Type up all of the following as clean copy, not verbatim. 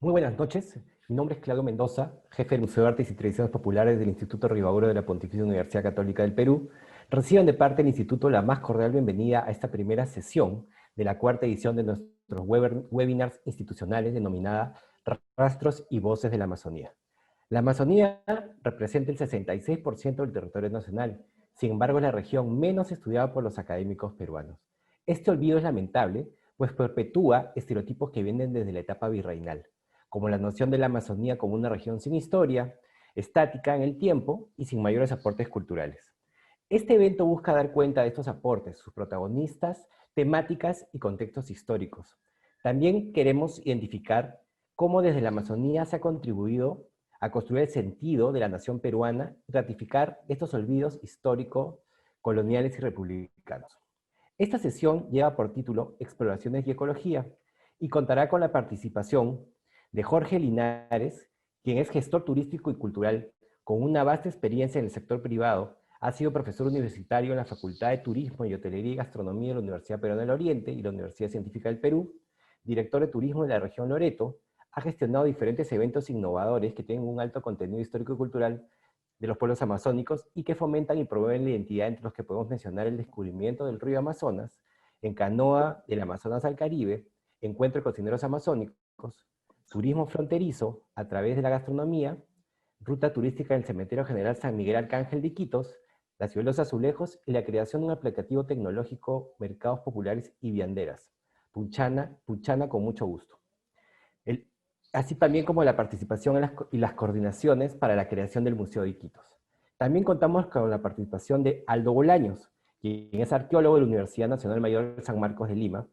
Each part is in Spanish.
Muy buenas noches, mi nombre es Claudio Mendoza, jefe del Museo de Artes y Tradiciones Populares del Instituto Ribagoro de la Pontificia Universidad Católica del Perú. Reciban de parte del Instituto la más cordial bienvenida a esta primera sesión de la cuarta edición de nuestros webinars institucionales denominada Rastros y Voces de la Amazonía. La Amazonía representa el 66% del territorio nacional, sin embargo es la región menos estudiada por los académicos peruanos. Este olvido es lamentable, pues perpetúa estereotipos que vienen desde la etapa virreinal, como la noción de la Amazonía como una región sin historia, estática en el tiempo y sin mayores aportes culturales. Este evento busca dar cuenta de estos aportes, sus protagonistas, temáticas y contextos históricos. También queremos identificar cómo desde la Amazonía se ha contribuido a construir el sentido de la nación peruana y ratificar estos olvidos históricos, coloniales y republicanos. Esta sesión lleva por título Exploraciones y Ecología y contará con la participación de Jorge Linares, quien es gestor turístico y cultural con una vasta experiencia en el sector privado. Ha sido profesor universitario en la Facultad de Turismo y Hotelería y Gastronomía de la Universidad Peruana del Oriente y la Universidad Científica del Perú, director de turismo de la región Loreto. Ha gestionado diferentes eventos innovadores que tienen un alto contenido histórico y cultural de los pueblos amazónicos y que fomentan y promueven la identidad, entre los que podemos mencionar el descubrimiento del río Amazonas, en canoa del Amazonas al Caribe, encuentro de cocineros amazónicos, turismo fronterizo a través de la gastronomía, ruta turística del Cementerio General San Miguel Arcángel de Iquitos, la ciudad de los azulejos y la creación de un aplicativo tecnológico, mercados populares y vianderas. Puchana con mucho gusto. Así también como la participación y las coordinaciones para la creación del Museo de Iquitos. También contamos con la participación de Aldo Bolaños, quien es arqueólogo de la Universidad Nacional Mayor de San Marcos de Lima,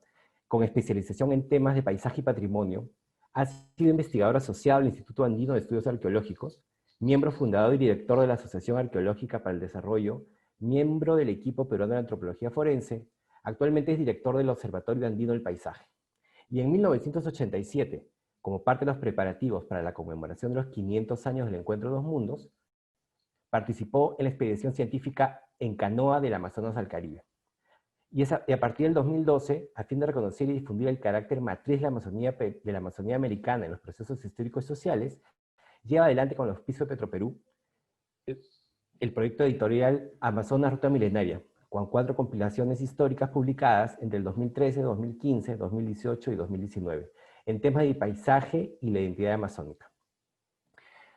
con especialización en temas de paisaje y patrimonio. Ha sido investigador asociado al Instituto Andino de Estudios Arqueológicos, miembro fundador y director de la Asociación Arqueológica para el Desarrollo, miembro del equipo peruano de antropología forense. Actualmente es director del Observatorio Andino del Paisaje. Y en 1987, como parte de los preparativos para la conmemoración de los 500 años del Encuentro de los Mundos, participó en la expedición científica en canoa del Amazonas al Caribe. Y a partir del 2012, a fin de reconocer y difundir el carácter matriz de la Amazonía americana en los procesos históricos y sociales, lleva adelante con los auspicio de Petroperú el proyecto editorial Amazonas Ruta Milenaria, con 4 compilaciones históricas publicadas entre el 2013, 2015, 2018 y 2019, en temas de paisaje y la identidad amazónica.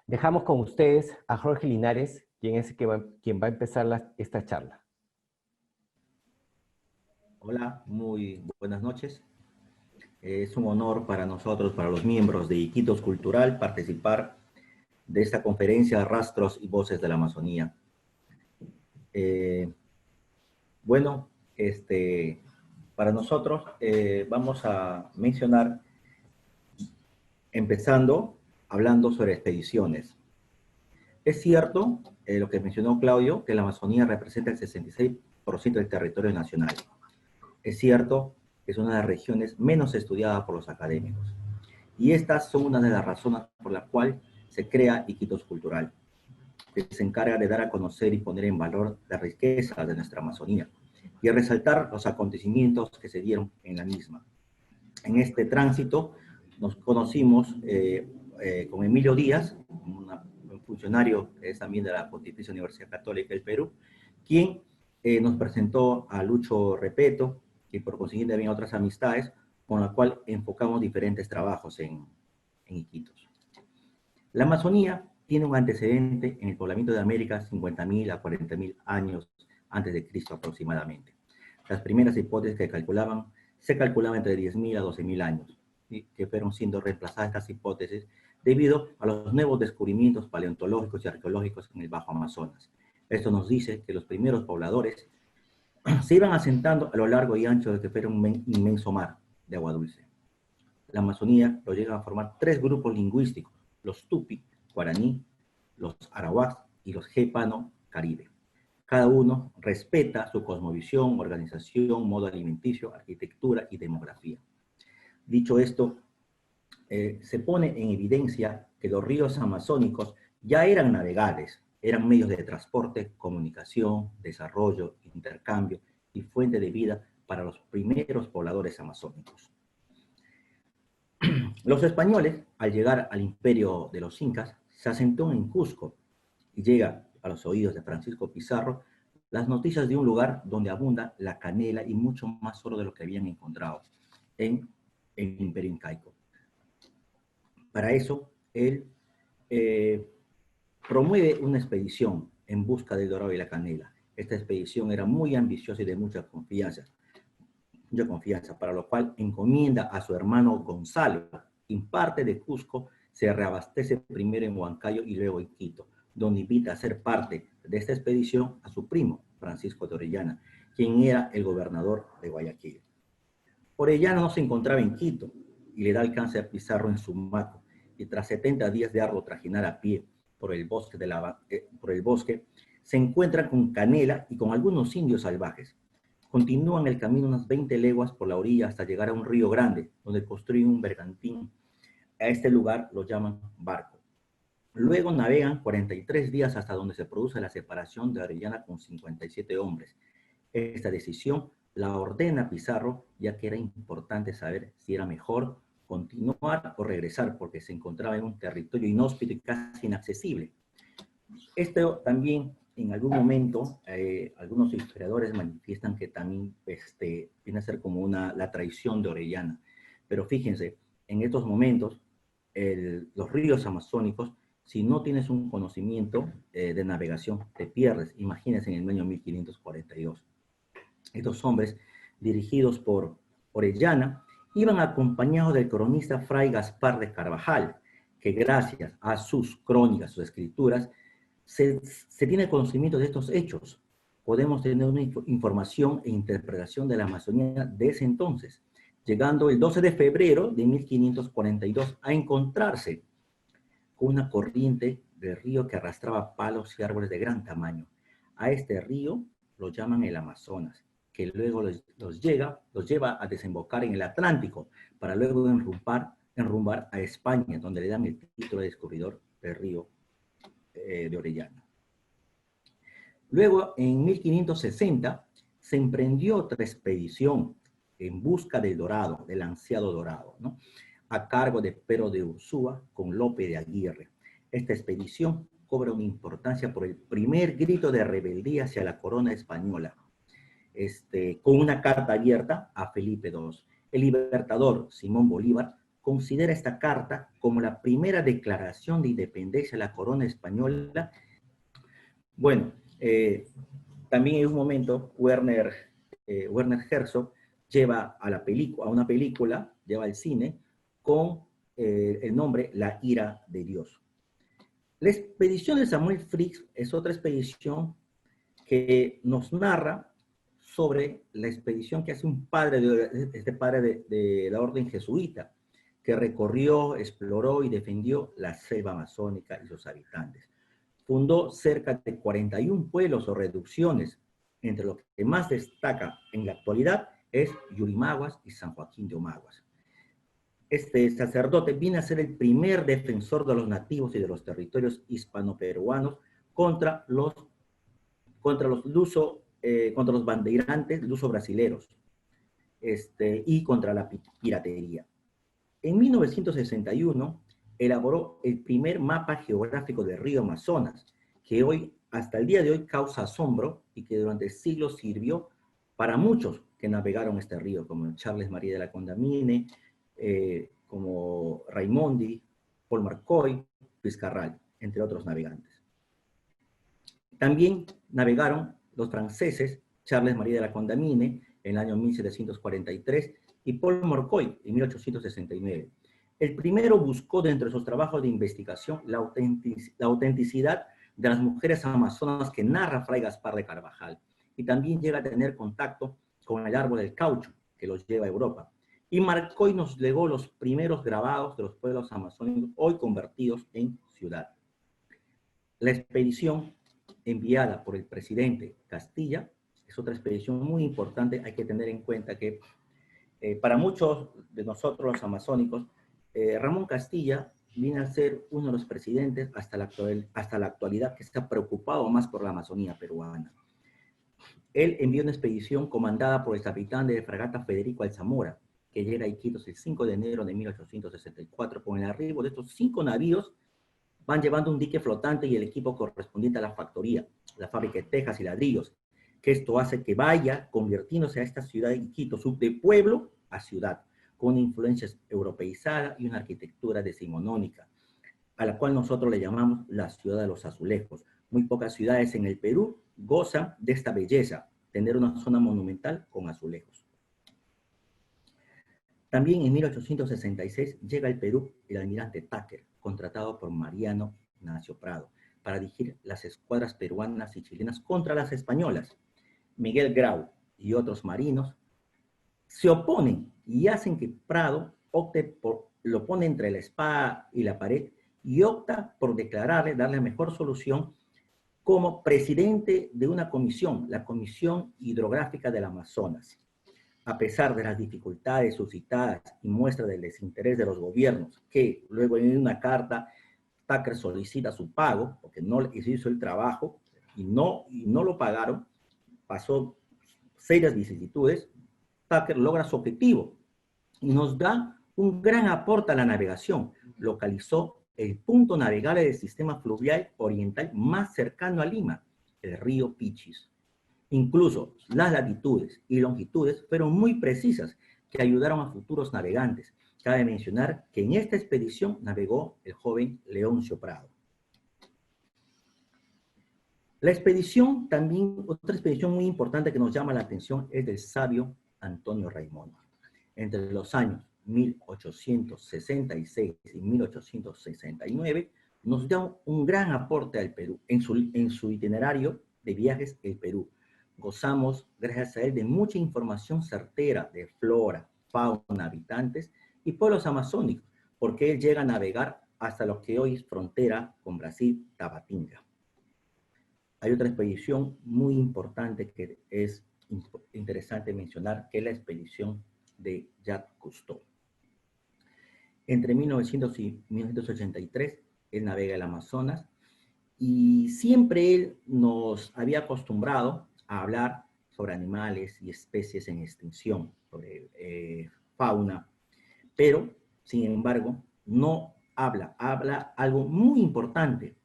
Dejamos con ustedes a Jorge Linares, quien va a empezar esta charla. Hola, muy buenas noches. Es un honor para nosotros, para los miembros de Iquitos Cultural, participar de esta conferencia Rastros y Voces de la Amazonía. Bueno, para nosotros vamos a mencionar, empezando hablando sobre expediciones. Es cierto lo que mencionó Claudio, que la Amazonía representa el 66% del territorio nacional. Es cierto que es una de las regiones menos estudiadas por los académicos. Y estas son una de las razones por la cual se crea Iquitos Cultural, que se encarga de dar a conocer y poner en valor la riqueza de nuestra Amazonía y resaltar los acontecimientos que se dieron en la misma. En este tránsito nos conocimos con Emilio Díaz, un funcionario que es también de la Pontificia Universidad Católica del Perú, quien nos presentó a Lucho Repeto, y por consiguiente también otras amistades, con la cual enfocamos diferentes trabajos en Iquitos. La Amazonía tiene un antecedente en el poblamiento de América 50.000 a 40.000 años antes de Cristo aproximadamente. Las primeras hipótesis que se calculaban entre 10.000 a 12.000 años, ¿sí? Que fueron siendo reemplazadas estas hipótesis debido a los nuevos descubrimientos paleontológicos y arqueológicos en el Bajo Amazonas. Esto nos dice que los primeros pobladores se iban asentando a lo largo y ancho de que fuera un inmenso mar de agua dulce. La Amazonía lo llegan a formar 3 grupos lingüísticos: los Tupi, Guaraní, los Arawak y los Gepano-Caribe. Cada uno respeta su cosmovisión, organización, modo alimenticio, arquitectura y demografía. Dicho esto, se pone en evidencia que los ríos amazónicos ya eran navegables, eran medios de transporte, comunicación, desarrollo, intercambio y fuente de vida para los primeros pobladores amazónicos. Los españoles, al llegar al imperio de los incas, se asentó en Cusco y llega a los oídos de Francisco Pizarro las noticias de un lugar donde abunda la canela y mucho más oro de lo que habían encontrado en el imperio incaico. Para eso, él promueve una expedición en busca del dorado y la canela. Esta expedición era muy ambiciosa y de mucha confianza, para lo cual encomienda a su hermano Gonzalo, quien parte de Cusco, se reabastece primero en Huancayo y luego en Quito, donde invita a ser parte de esta expedición a su primo, Francisco de Orellana, quien era el gobernador de Guayaquil. Orellana no se encontraba en Quito y le da alcance a Pizarro en Sumaco, y tras 70 días de arduo trajinar a pie por el bosque, se encuentra con Canela y con algunos indios salvajes. Continúan el camino unas 20 leguas por la orilla hasta llegar a un río grande, donde construyen un bergantín. A este lugar lo llaman Barco. Luego navegan 43 días hasta donde se produce la separación de Orellana con 57 hombres. Esta decisión la ordena Pizarro, ya que era importante saber si era mejor continuar o regresar, porque se encontraba en un territorio inhóspito y casi inaccesible. Esto también, en algún momento, algunos historiadores manifiestan que también viene a ser como la traición de Orellana. Pero fíjense, en estos momentos, los ríos amazónicos, si no tienes un conocimiento de navegación, te pierdes. Imagínense en el año 1542. Estos hombres, dirigidos por Orellana, iban acompañados del cronista Fray Gaspar de Carvajal, que gracias a sus crónicas, sus escrituras, se tiene conocimiento de estos hechos. Podemos tener una información e interpretación de la Amazonía de ese entonces, llegando el 12 de febrero de 1542 a encontrarse con una corriente de río que arrastraba palos y árboles de gran tamaño. A este río lo llaman el Amazonas, que luego los lleva a desembocar en el Atlántico, para luego enrumbar a España, donde le dan el título de descubridor del río de Orellana. Luego, en 1560, se emprendió otra expedición en busca del dorado, del ansiado dorado, ¿no?, a cargo de Pero de Ursúa con Lope de Aguirre. Esta expedición cobra una importancia por el primer grito de rebeldía hacia la corona española, con una carta abierta a Felipe II. El libertador Simón Bolívar considera esta carta como la primera declaración de independencia de la corona española. Bueno, también en un momento Werner Herzog lleva a una película, lleva al cine, con el nombre La ira de Dios. La expedición de Samuel Frix es otra expedición que nos narra sobre la expedición que hace un padre de la orden jesuita, que recorrió, exploró y defendió la selva amazónica y sus habitantes. Fundó cerca de 41 pueblos o reducciones, entre los que más destaca en la actualidad es Yurimaguas y San Joaquín de Omaguas. Este sacerdote viene a ser el primer defensor de los nativos y de los territorios hispano-peruanos contra los bandeirantes luso-brasileros, y contra la piratería. En 1961 elaboró el primer mapa geográfico del río Amazonas, que hoy, hasta el día de hoy, causa asombro y que durante siglos sirvió para muchos que navegaron este río, como Charles María de la Condamine, como Raimondi, Paul Marcoy, Luis Carral, entre otros navegantes. También navegaron los franceses, Charles María de la Condamine, en el año 1743, y Paul Marcoy, en 1869. El primero buscó dentro de sus trabajos de investigación la autenticidad de las mujeres amazonas que narra Fray Gaspar de Carvajal, y también llega a tener contacto con el árbol del caucho, que los lleva a Europa. Y Marcoy nos legó los primeros grabados de los pueblos amazónicos, hoy convertidos en ciudad. La expedición enviada por el presidente Castilla es otra expedición muy importante. Hay que tener en cuenta que para muchos de nosotros los amazónicos, Ramón Castilla viene a ser uno de los presidentes hasta la actualidad que está preocupado más por la Amazonía peruana. Él envió una expedición comandada por el capitán de fragata Federico Alzamora, que llega a Iquitos el 5 de enero de 1864. Con el arribo de estos 5 navíos, van llevando un dique flotante y el equipo correspondiente a la factoría, la fábrica de tejas y ladrillos, que esto hace que vaya convirtiéndose a esta ciudad de Iquitos, de pueblo a ciudad, con una influencia europeizada y una arquitectura decimonónica, a la cual nosotros le llamamos la ciudad de los azulejos. Muy pocas ciudades en el Perú gozan de esta belleza, tener una zona monumental con azulejos. También en 1866 llega al Perú el almirante Tucker, contratado por Mariano Ignacio Prado, para dirigir las escuadras peruanas y chilenas contra las españolas. Miguel Grau y otros marinos se oponen y hacen que Prado lo pone entre la espada y la pared y opta por darle la mejor solución como presidente de una comisión, la Comisión Hidrográfica del Amazonas. A pesar de las dificultades suscitadas y muestra del desinterés de los gobiernos, que luego en una carta Tucker solicita su pago, porque no hizo el trabajo y no lo pagaron, pasó serias vicisitudes, Tucker logra su objetivo y nos da un gran aporte a la navegación. Localizó el punto navegable del sistema fluvial oriental más cercano a Lima, el río Pichis. Incluso las latitudes y longitudes fueron muy precisas, que ayudaron a futuros navegantes. Cabe mencionar que en esta expedición navegó el joven Leoncio Prado. La expedición también, otra expedición muy importante que nos llama la atención es del sabio Antonio Raimundo. Entre los años 1866 y 1869 nos da un gran aporte al Perú. En su itinerario de viajes el Perú, gozamos, gracias a él, de mucha información certera de flora, fauna, habitantes y pueblos amazónicos, porque él llega a navegar hasta lo que hoy es frontera con Brasil, Tabatinga. Hay otra expedición muy importante que es interesante mencionar, que es la expedición de Jacques Cousteau. Entre 1900 y 1983, él navega el Amazonas y siempre él nos había acostumbrado a hablar sobre animales y especies en extinción, sobre fauna, pero, sin embargo, no habla algo muy importante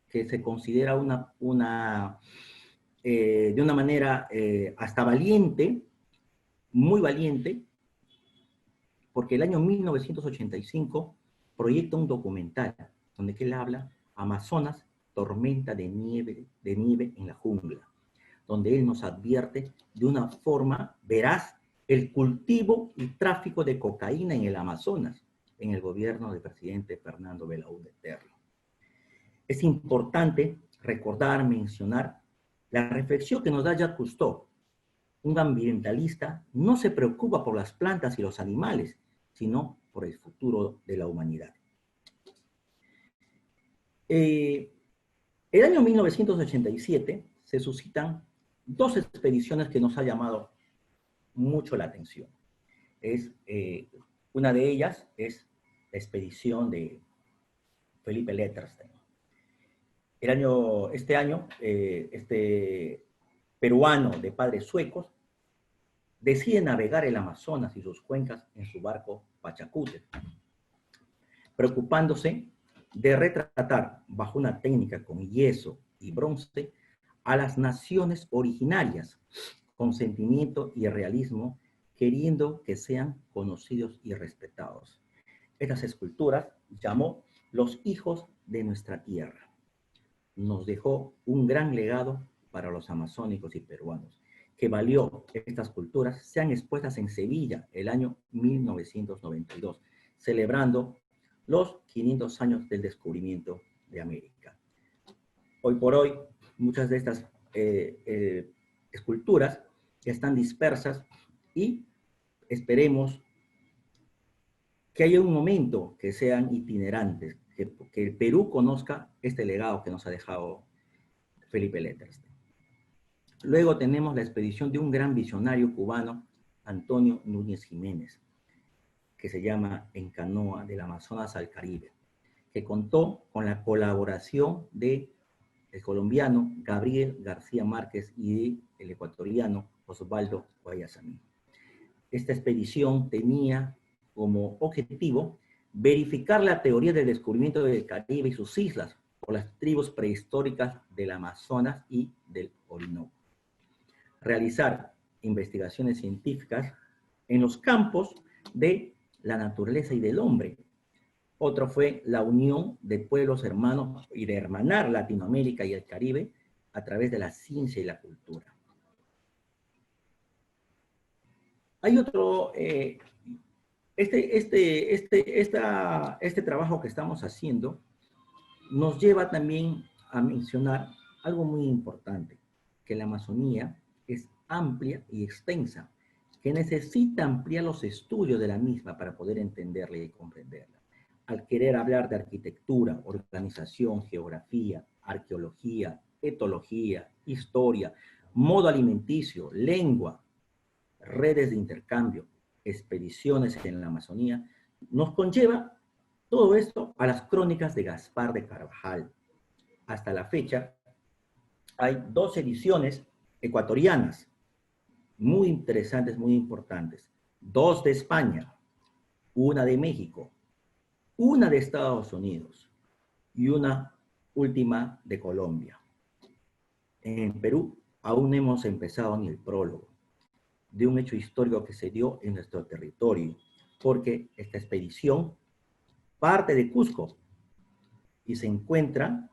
que se considera de una manera hasta valiente, muy valiente, porque el año 1985 proyecta un documental donde él habla Amazonas, tormenta de nieve en la jungla, donde él nos advierte de una forma veraz el cultivo y tráfico de cocaína en el Amazonas, en el gobierno del presidente Fernando Belaúnde Terry. Es importante recordar, mencionar la reflexión que nos da Jacques Cousteau. Un ambientalista no se preocupa por las plantas y los animales, sino por el futuro de la humanidad. El año 1987 se suscitan dos expediciones que nos ha llamado mucho la atención. Una de ellas es la expedición de Felipe Letterstein. Este peruano de padres suecos decide navegar el Amazonas y sus cuencas en su barco Pachacútec, preocupándose de retratar bajo una técnica con yeso y bronce a las naciones originarias, con sentimiento y realismo, queriendo que sean conocidos y respetados. Estas esculturas llamó Los hijos de nuestra tierra. Nos dejó un gran legado para los amazónicos y peruanos, que valió que estas culturas sean expuestas en Sevilla el año 1992, celebrando los 500 años del descubrimiento de América. Hoy por hoy, muchas de estas esculturas están dispersas y esperemos que haya un momento que sean itinerantes, que el Perú conozca este legado que nos ha dejado Felipe Letterstein. Luego tenemos la expedición de un gran visionario cubano, Antonio Núñez Jiménez, que se llama En canoa del Amazonas al Caribe, que contó con la colaboración del colombiano Gabriel García Márquez y el ecuatoriano Osvaldo Guayasamín. Esta expedición tenía como objetivo verificar la teoría del descubrimiento del Caribe y sus islas por las tribus prehistóricas del Amazonas y del Orinoco. Realizar investigaciones científicas en los campos de la naturaleza y del hombre. Otro fue la unión de pueblos hermanos y de hermanar Latinoamérica y el Caribe a través de la ciencia y la cultura. Hay otro, este trabajo que estamos haciendo nos lleva también a mencionar algo muy importante, que la Amazonía es amplia y extensa, que necesita ampliar los estudios de la misma para poder entenderla y comprenderla. Al querer hablar de arquitectura, organización, geografía, arqueología, etología, historia, modo alimenticio, lengua, redes de intercambio, expediciones en la Amazonía, nos conlleva todo esto a las crónicas de Gaspar de Carvajal. Hasta la fecha hay 2 ediciones ecuatorianas, muy interesantes, muy importantes. 2 de España, una de México, una de Estados Unidos y una última de Colombia. En Perú aún no hemos empezado ni el prólogo de un hecho histórico que se dio en nuestro territorio, porque esta expedición parte de Cusco y se encuentra,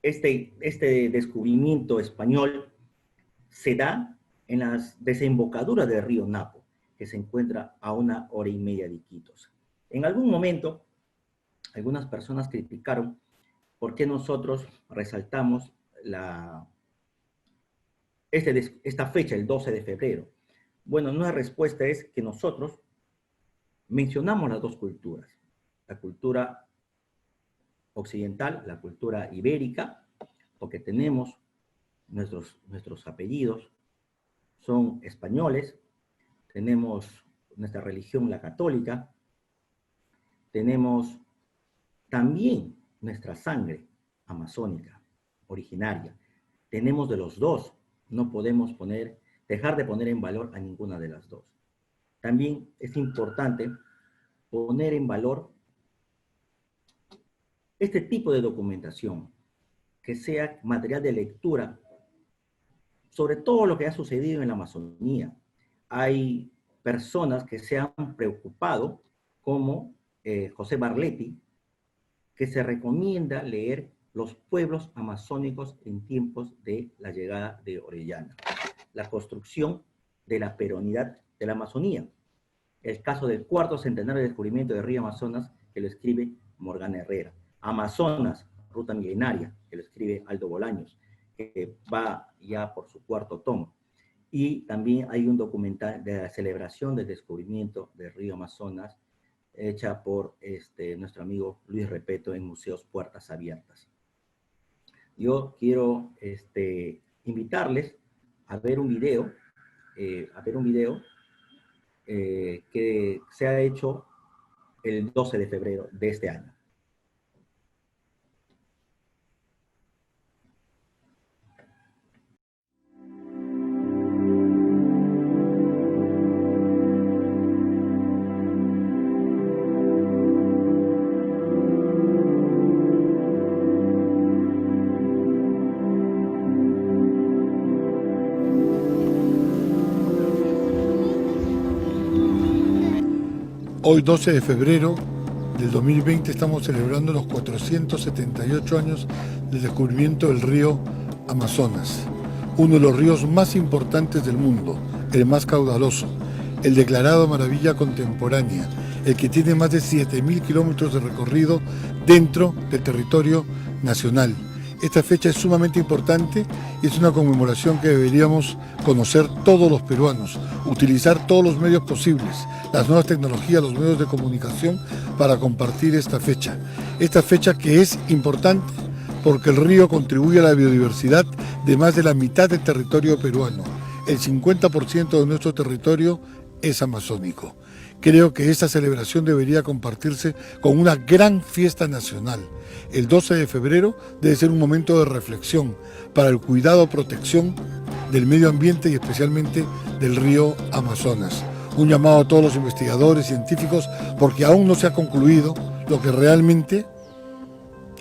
este descubrimiento español se da en las desembocaduras del río Napo, que se encuentra a 1 hora y media de Iquitos. En algún momento, algunas personas criticaron por qué nosotros resaltamos esta fecha, el 12 de febrero. Bueno, nuestra respuesta es que nosotros mencionamos las 2 culturas, la cultura occidental, la cultura ibérica, porque tenemos nuestros apellidos, son españoles, tenemos nuestra religión, la católica, tenemos también nuestra sangre amazónica, originaria. Tenemos de los 2, no podemos dejar de poner en valor a ninguna de las 2. También es importante poner en valor este tipo de documentación, que sea material de lectura sobre todo lo que ha sucedido en la Amazonía. Hay personas que se han preocupado, como José Barletti, que se recomienda leer Los pueblos amazónicos en tiempos de la llegada de Orellana, la construcción de la peronidad de la Amazonía, el caso del 4º centenario de descubrimiento del río Amazonas, que lo escribe Morgana Herrera, Amazonas, ruta milenaria, que lo escribe Aldo Bolaños, que va ya por su 4º tomo. Y también hay un documental de la celebración del descubrimiento del río Amazonas, hecha por nuestro amigo Luis Repeto en Museos Puertas Abiertas. Yo quiero invitarles a ver un video, que se ha hecho el 12 de febrero de este año. Hoy, 12 de febrero del 2020, estamos celebrando los 478 años del descubrimiento del río Amazonas, uno de los ríos más importantes del mundo, el más caudaloso, el declarado maravilla contemporánea, el que tiene más de 7.000 kilómetros de recorrido dentro del territorio nacional. Esta fecha es sumamente importante y es una conmemoración que deberíamos conocer todos los peruanos, utilizar todos los medios posibles, las nuevas tecnologías, los medios de comunicación para compartir esta fecha. Esta fecha que es importante porque el río contribuye a la biodiversidad de más de la mitad del territorio peruano. El 50% de nuestro territorio es amazónico. Creo que esta celebración debería compartirse con una gran fiesta nacional. El 12 de febrero debe ser un momento de reflexión para el cuidado o protección del medio ambiente y especialmente del río Amazonas. Un llamado a todos los investigadores, científicos, porque aún no se ha concluido lo que realmente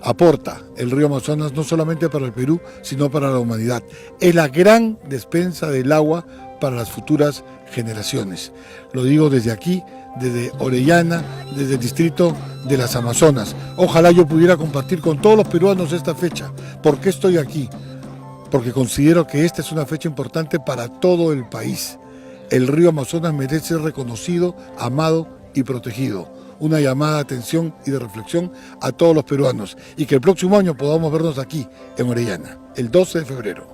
aporta el río Amazonas, no solamente para el Perú, sino para la humanidad. Es la gran despensa del agua para las futuras generaciones. Lo digo desde aquí, desde Orellana, desde el distrito de las Amazonas. Ojalá yo pudiera compartir con todos los peruanos esta fecha. ¿Por qué estoy aquí? Porque considero que esta es una fecha importante para todo el país. El río Amazonas merece ser reconocido, amado y protegido. Una llamada de atención y de reflexión a todos los peruanos, y que el próximo año podamos vernos aquí, en Orellana, el 12 de febrero.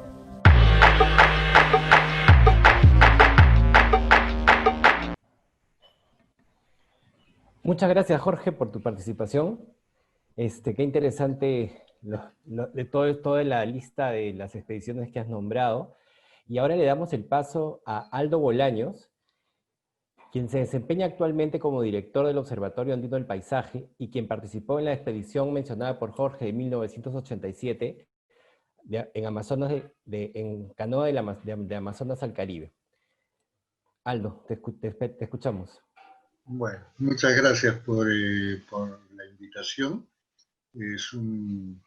Muchas gracias, Jorge, por tu participación. Qué interesante de toda la lista de las expediciones que has nombrado. Y ahora le damos el paso a Aldo Bolaños, quien se desempeña actualmente como director del Observatorio Andino del Paisaje y quien participó en la expedición mencionada por Jorge de 1987 en Amazonas en canoa de Amazonas al Caribe. Aldo, te escuchamos. Bueno, muchas gracias por la invitación. Es un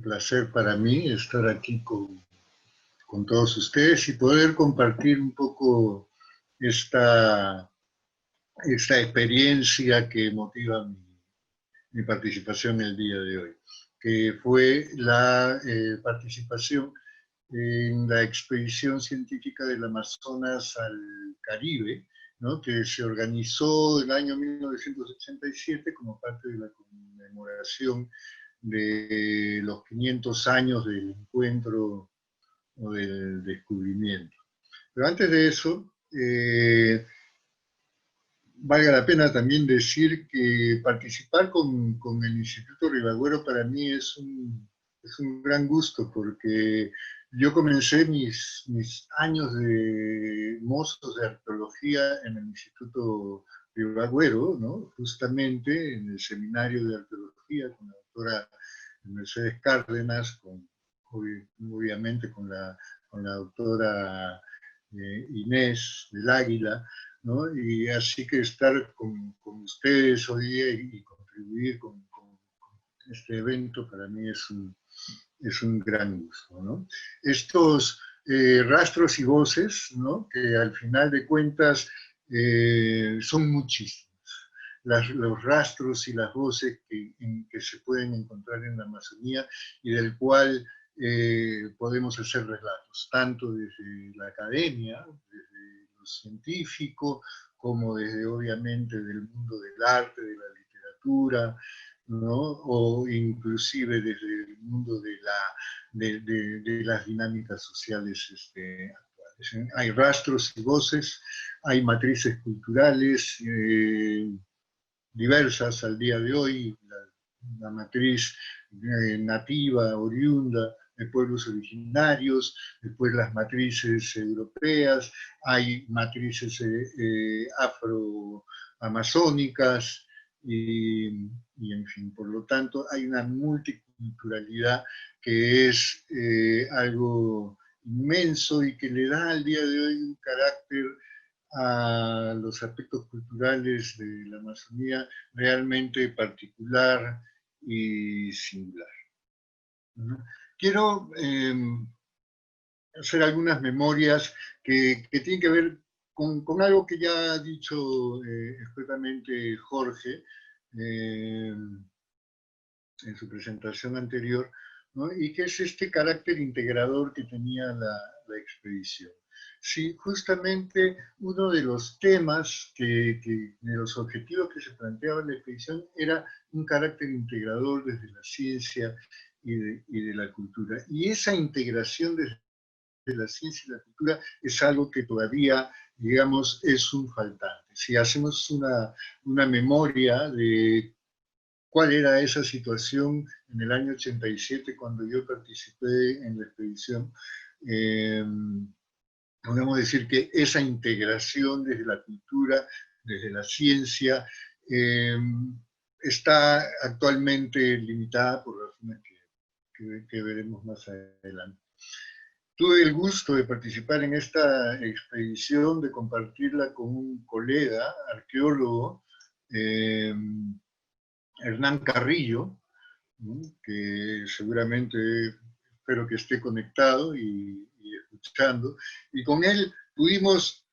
placer para mí estar aquí con todos ustedes y poder compartir un poco esta experiencia que motiva mi participación el día de hoy, que fue la participación en la expedición científica del Amazonas al Caribe, ¿no?, que se organizó en el año 1987 como parte de la conmemoración de los 500 años del encuentro o del descubrimiento. Pero antes de eso, valga la pena también decir que participar con el Instituto Ribagüero para mí es un gran gusto, porque yo comencé mis años de mozos de arqueología en el Instituto Ribagüero, ¿no?, justamente en el seminario de arqueología con la doctora Mercedes Cárdenas, obviamente con la doctora Inés del Águila, ¿no? Y así que estar con ustedes hoy día y contribuir con este evento para mí es un gran gusto, ¿no? Estos rastros y voces, ¿no?, que al final de cuentas son muchísimos. Los rastros y las voces que se pueden encontrar en la Amazonía y del cual podemos hacer relatos, tanto desde la academia, desde lo científico, como desde obviamente del mundo del arte, de la literatura, ¿no?, o inclusive desde el mundo de las dinámicas sociales actuales. Hay rastros y voces, hay matrices culturales diversas al día de hoy, la matriz nativa, oriunda, de pueblos originarios, después las matrices europeas, hay matrices afroamazónicas, y en fin, por lo tanto hay una multiculturalidad que es algo inmenso y que le da al día de hoy un carácter a los aspectos culturales de la Amazonía realmente particular y singular. Quiero hacer algunas memorias que tienen que ver con algo que ya ha dicho expertamente Jorge en su presentación anterior, ¿no?, y que es este carácter integrador que tenía la expedición. Sí, justamente uno de los temas, de los objetivos que se planteaba en la expedición era un carácter integrador desde la ciencia y de la cultura. Y esa integración desde la ciencia y la cultura es algo que todavía, digamos, es un faltante. Si hacemos una memoria de cuál era esa situación en el año 87 cuando yo participé en la expedición, podemos decir que esa integración desde la cultura, desde la ciencia, está actualmente limitada por razones que veremos más adelante. tuve el gusto de participar en esta expedición, de compartirla con un colega, arqueólogo, Hernán Carrillo, ¿no? Que seguramente espero que esté conectado y escuchando. Y con él pudimos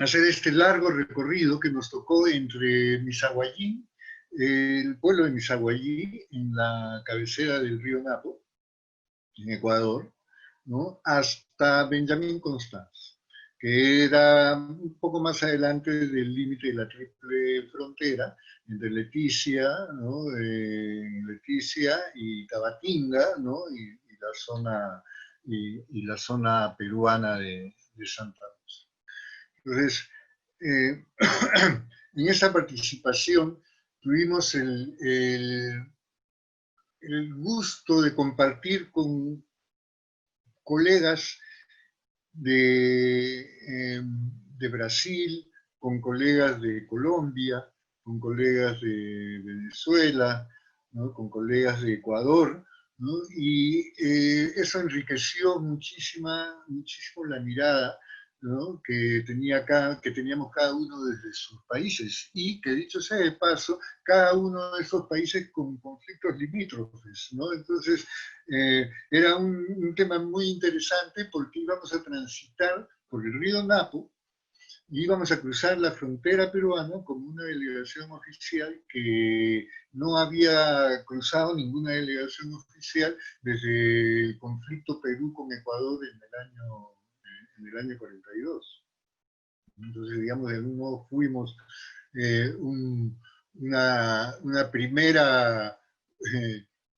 hacer este largo recorrido que nos tocó entre Misaguayí, el pueblo de Misaguayí, en la cabecera del río Napo, en Ecuador, ¿no? Hasta Benjamín Constanz, que era un poco más adelante del límite de la triple frontera entre Leticia, ¿no? Leticia y Tabatinga, ¿no? Y la zona peruana de Santa Rosa. Entonces, en esa participación tuvimos el gusto de compartir con colegas de Brasil, con colegas de Colombia, con colegas de Venezuela, ¿no? Con colegas de Ecuador, ¿no? Y eso enriqueció muchísimo la mirada, ¿no? que teníamos cada uno desde sus países, y que dicho sea de paso, cada uno de esos países con conflictos limítrofes, ¿no? Entonces, era un tema muy interesante porque íbamos a transitar por el río Napo, y íbamos a cruzar la frontera peruana como una delegación oficial que no había cruzado ninguna delegación oficial desde el conflicto Perú con Ecuador en el año 42. Entonces, digamos, de algún modo fuimos una primera,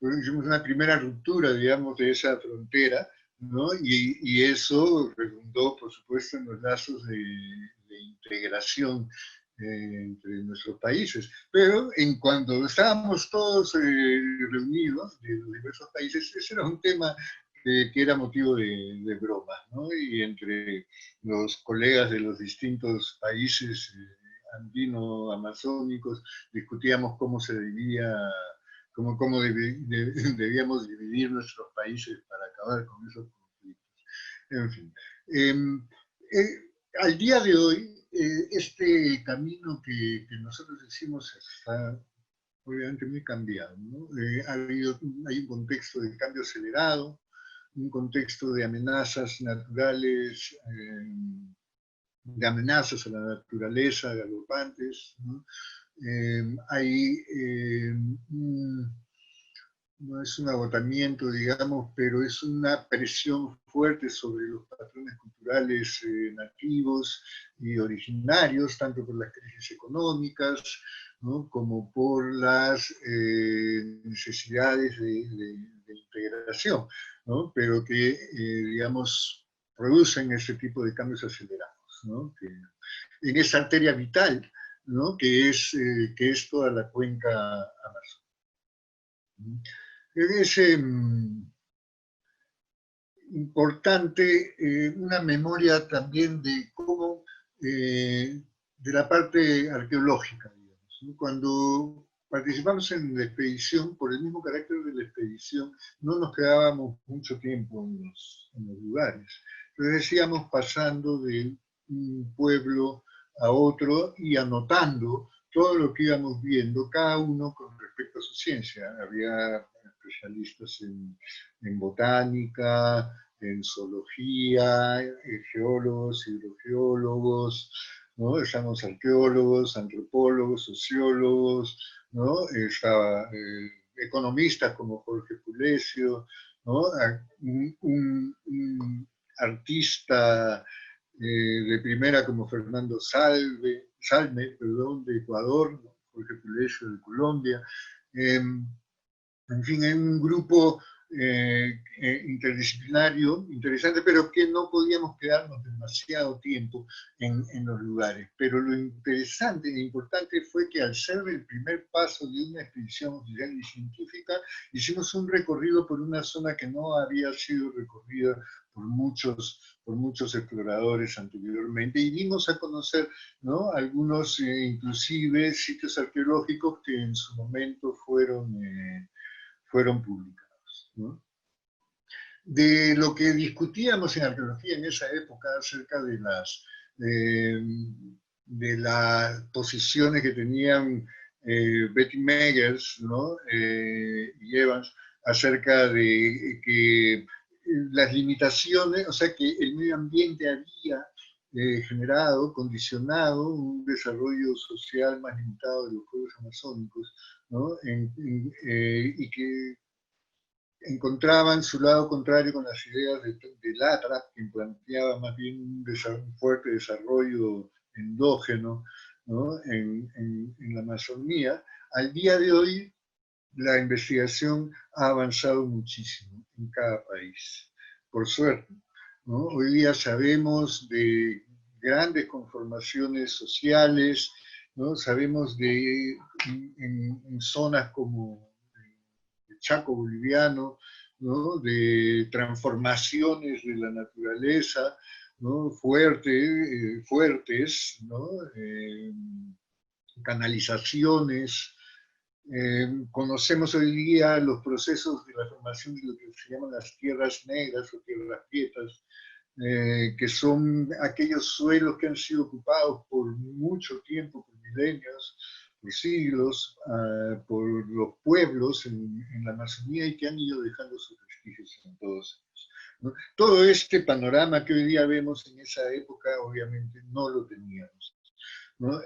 hicimos una primera ruptura, digamos, de esa frontera, ¿no? Y eso redundó, por supuesto, en los lazos de integración entre nuestros países. Pero en cuando estábamos todos reunidos de los diversos países, ese era un tema que era motivo de broma, ¿no? Y entre los colegas de los distintos países andino-amazónicos discutíamos cómo se debía, cómo debíamos dividir nuestros países para acabar con esos conflictos. En fin. Al día de hoy, este camino que nosotros hicimos está obviamente muy cambiado, ¿no? Hay un contexto de cambio acelerado, un contexto de amenazas naturales, de amenazas a la naturaleza galopantes, ¿no? Hay no es un agotamiento, digamos, pero es una presión fuerte sobre los patrones culturales nativos y originarios, tanto por las crisis económicas, ¿no? como por las necesidades de integración, ¿no? Pero que, digamos, producen ese tipo de cambios acelerados, ¿no? En esa arteria vital, ¿no? que es toda la cuenca amazónica. Es importante una memoria también de cómo, de la parte arqueológica, digamos, ¿no? Cuando participamos en la expedición, por el mismo carácter de la expedición, no nos quedábamos mucho tiempo en los lugares. Entonces íbamos pasando de un pueblo a otro y anotando todo lo que íbamos viendo, cada uno con respecto a su ciencia. Había especialistas en botánica, en zoología, geólogos, hidrogeólogos, ¿no? Estamos arqueólogos, antropólogos, sociólogos, ¿no? Estaba economistas como Jorge Pulesio, ¿no? Un artista de primera como Fernando Salme, perdón, de Ecuador, ¿no? Jorge Pulesio de Colombia. En fin, hay un grupo interdisciplinario interesante, pero que no podíamos quedarnos demasiado tiempo en los lugares. Pero lo interesante e importante fue que al ser el primer paso de una expedición oficial y científica, hicimos un recorrido por una zona que no había sido recorrida por muchos exploradores anteriormente, y dimos a conocer, ¿no? Algunos inclusive sitios arqueológicos que en su momento fueron publicados, ¿no? de lo que discutíamos en arqueología en esa época acerca de las posiciones que tenían Betty Meggers, ¿no? Y Evans, acerca de que las limitaciones, o sea, que el medio ambiente había generado, condicionado un desarrollo social más limitado de los pueblos amazónicos, ¿no? Y que encontraban su lado contrario con las ideas de Latra, que planteaba más bien un fuerte desarrollo endógeno, ¿no? En la Amazonía. Al día de hoy, la investigación ha avanzado muchísimo en cada país, por suerte, ¿no? Hoy día sabemos de grandes conformaciones sociales, ¿no? Sabemos en zonas como el Chaco boliviano, ¿no? De transformaciones de la naturaleza, ¿no? Fuertes, ¿no? Canalizaciones. Conocemos hoy día los procesos de la formación de lo que se llaman las tierras negras o tierras quietas, que son aquellos suelos que han sido ocupados por mucho tiempo, por milenios, por siglos, por los pueblos en la Amazonía y que han ido dejando sus vestigios en todos ellos, ¿no? Todo este panorama que hoy día vemos en esa época, obviamente, no lo teníamos, ¿no?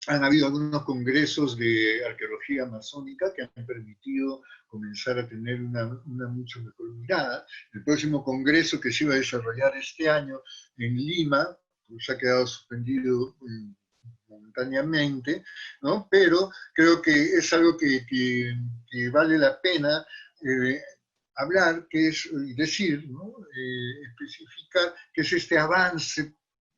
Han habido algunos congresos de arqueología amazónica que han permitido comenzar a tener una mucho mejor mirada. El próximo congreso que se iba a desarrollar este año en Lima, pues ha quedado suspendido momentáneamente, ¿no? Pero creo que es algo que vale la pena hablar, que es decir, ¿no? Especificar que es este avance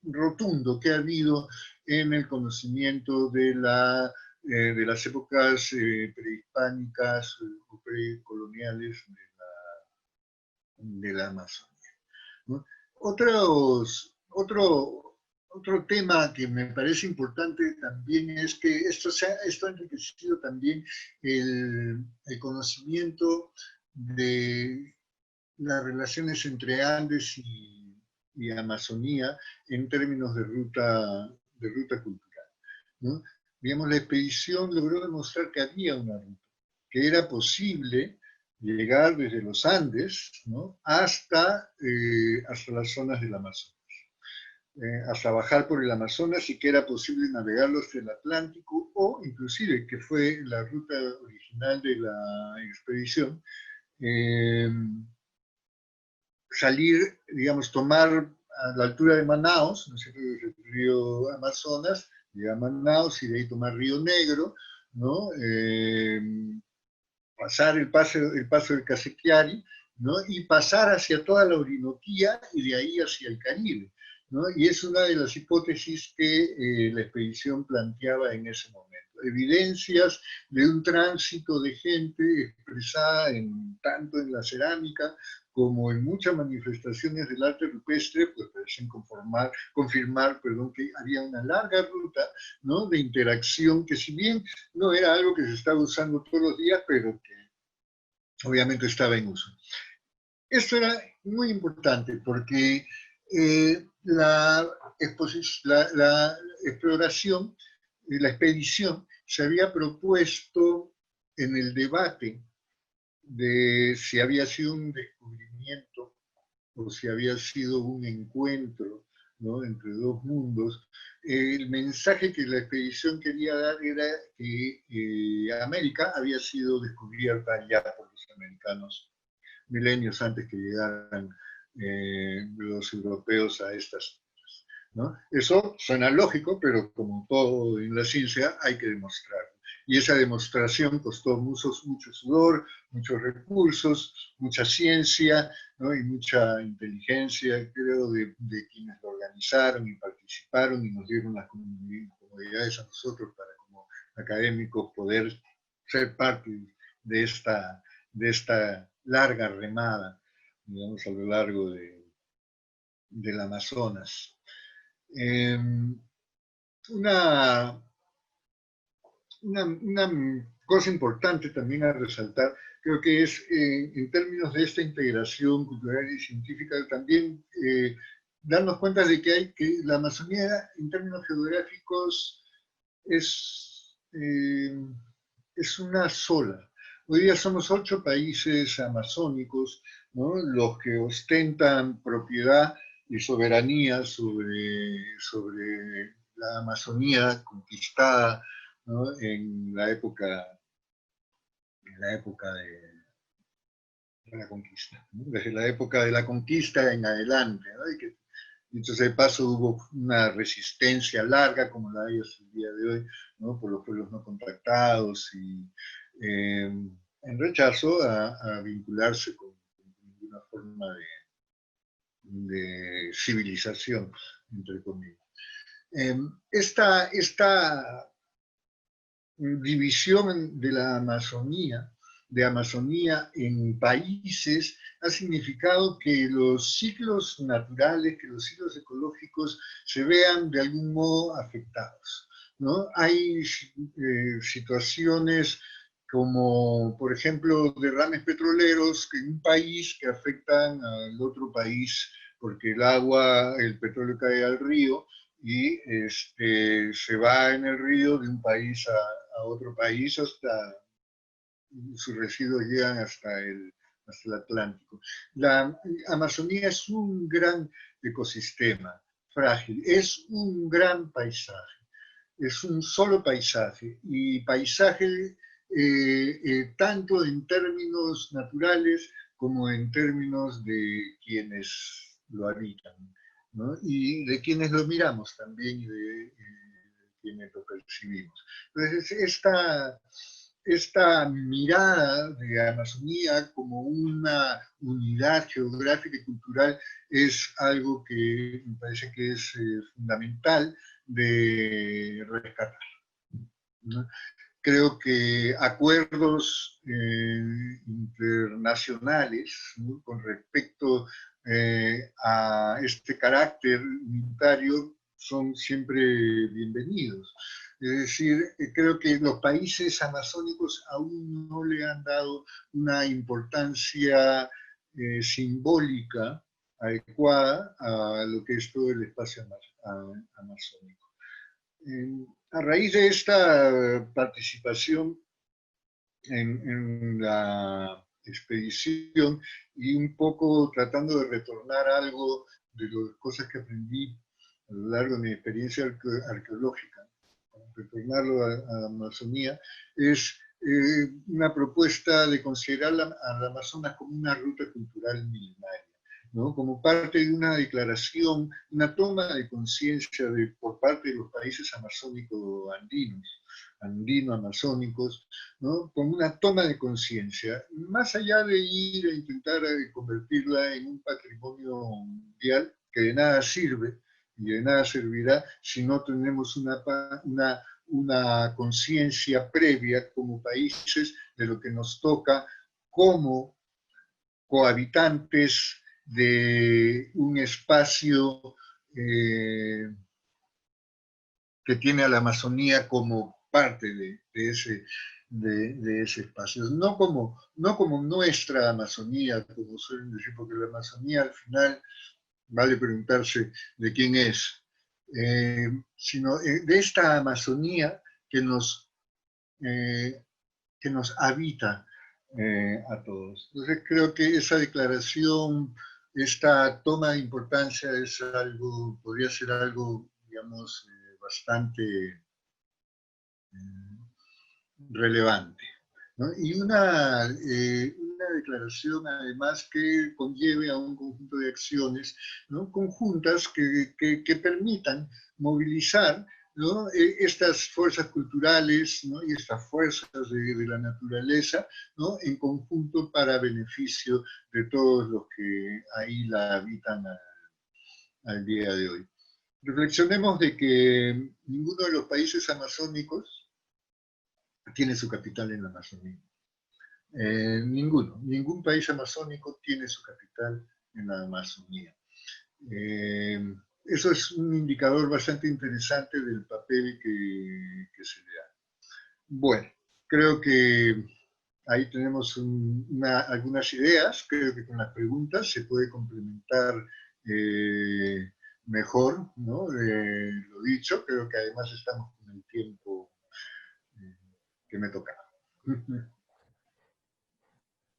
rotundo que ha habido en el conocimiento de las épocas prehispánicas o precoloniales de la Amazonia, ¿no? Otro tema que me parece importante también es que esto ha enriquecido también el conocimiento de las relaciones entre Andes y Amazonía en términos de ruta cultural, ¿no? Digamos, la expedición logró demostrar que había una ruta, que era posible llegar desde los Andes, ¿no? hasta las zonas del Amazonas, hasta bajar por el Amazonas y que era posible navegarlo hacia el Atlántico o inclusive, que fue la ruta original de la expedición, salir, digamos, tomar a la altura de Manaos, ¿no es cierto?, desde el río Amazonas, llegar a Manaos y de ahí tomar Río Negro, ¿no? Pasar el paso del Casequiari, ¿no? Y pasar hacia toda la Orinoquía y de ahí hacia el Caribe, ¿no? Y es una de las hipótesis que la expedición planteaba en ese momento. Evidencias de un tránsito de gente expresada tanto en la cerámica como en muchas manifestaciones del arte rupestre, pues parecen confirmar que había una larga ruta, ¿no? De interacción que, si bien no era algo que se estaba usando todos los días, pero que obviamente estaba en uso. Esto era muy importante porque la exploración, la expedición, se había propuesto en el debate de si había sido un descubrimiento o si había sido un encuentro, ¿no?, entre dos mundos. El mensaje que la expedición quería dar era que América había sido descubierta ya por los americanos milenios antes que llegaran los europeos a estas tierras, ¿no? Eso suena lógico, pero como todo en la ciencia hay que demostrarlo. Y esa demostración costó mucho sudor, muchos recursos, mucha ciencia, ¿no? Y mucha inteligencia, creo, de quienes lo organizaron y participaron y nos dieron las comodidades a nosotros para, como académicos, poder ser parte de esta larga remada, digamos, a lo largo del Amazonas. Una cosa importante también a resaltar creo que es, en términos de esta integración cultural y científica, también darnos cuenta de que la Amazonía, en términos geográficos, es una sola. Hoy día somos 8 países amazónicos, ¿no?, los que ostentan propiedad y soberanía sobre la Amazonía conquistada, ¿no?, en la época de la conquista, ¿no?, desde la época de la conquista en adelante, ¿no? Y que, dicho sea de paso, hubo una resistencia larga, como la hay hasta el día de hoy, ¿no?, por los pueblos no contactados y en rechazo a vincularse con ninguna forma de civilización, entre comillas. Esta división de la Amazonía, en países, ha significado que los ciclos naturales, que los ciclos ecológicos se vean de algún modo afectados, ¿no? Hay situaciones como, por ejemplo, derrames petroleros en un país que afectan al otro país porque el petróleo cae al río y se va en el río de un país a otro país hasta sus residuos llegan hasta el Atlántico. La Amazonía es un gran ecosistema frágil, es un gran paisaje, es un solo paisaje, y paisaje tanto en términos naturales como en términos de quienes lo habitan, ¿no?, y de quienes lo miramos también y de quienes lo percibimos. Entonces, esta mirada de Amazonía como una unidad geográfica y cultural es algo que me parece que es fundamental de rescatar, ¿no? Creo que acuerdos internacionales, ¿no?, con respecto a este carácter unitario son siempre bienvenidos. Es decir, creo que los países amazónicos aún no le han dado una importancia simbólica adecuada a lo que es todo el espacio amazónico. A raíz de esta participación en la expedición y un poco tratando de retornar algo de las cosas que aprendí a lo largo de mi experiencia arqueológica, retornarlo a la Amazonía, es una propuesta de considerar al Amazonas como una ruta cultural milenaria, ¿no?, como parte de una declaración, una toma de conciencia por parte de los países andino-amazónicos, ¿no?, como una toma de conciencia, más allá de ir a intentar convertirla en un patrimonio mundial que de nada sirve y de nada servirá si no tenemos una conciencia previa como países de lo que nos toca como cohabitantes de un espacio que tiene a la Amazonía como parte de ese espacio. No como nuestra Amazonía, como suelen decir, porque la Amazonía al final vale preguntarse de quién es, sino de esta Amazonía que nos habita a todos. Entonces creo que esa declaración, esta toma de importancia podría ser algo, digamos, bastante relevante, ¿no? Y una declaración además que conlleve a un conjunto de acciones, ¿no?, conjuntas que permitan movilizar, ¿no?, estas fuerzas culturales, ¿no?, y estas fuerzas de la naturaleza, ¿no?, en conjunto para beneficio de todos los que ahí la habitan al día de hoy. Reflexionemos de que ninguno de los países amazónicos tiene su capital en la Amazonía. Ningún país amazónico tiene su capital en la Amazonía. Eso es un indicador bastante interesante del papel que se le da. Bueno, creo que ahí tenemos algunas ideas. Creo que con las preguntas se puede complementar mejor, ¿no? Lo dicho, creo que además estamos con el tiempo que me toca.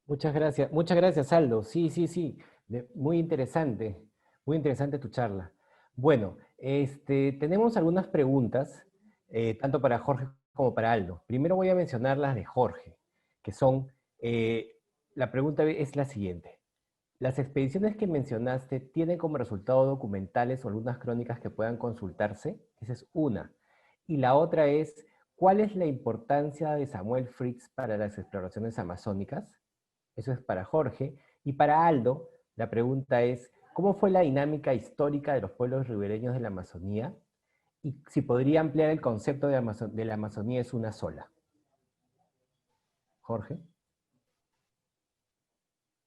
Muchas gracias, Aldo. Sí, sí, sí, muy interesante tu charla. Bueno, tenemos algunas preguntas, tanto para Jorge como para Aldo. Primero voy a mencionar las de Jorge, que son, la pregunta es la siguiente. ¿Las expediciones que mencionaste tienen como resultado documentales o algunas crónicas que puedan consultarse? Esa es una. Y la otra es, ¿cuál es la importancia de Samuel Fritz para las exploraciones amazónicas? Eso es para Jorge. Y para Aldo, la pregunta es, ¿cómo fue la dinámica histórica de los pueblos ribereños de la Amazonía? Y si podría ampliar el concepto de la Amazonía es una sola. Jorge.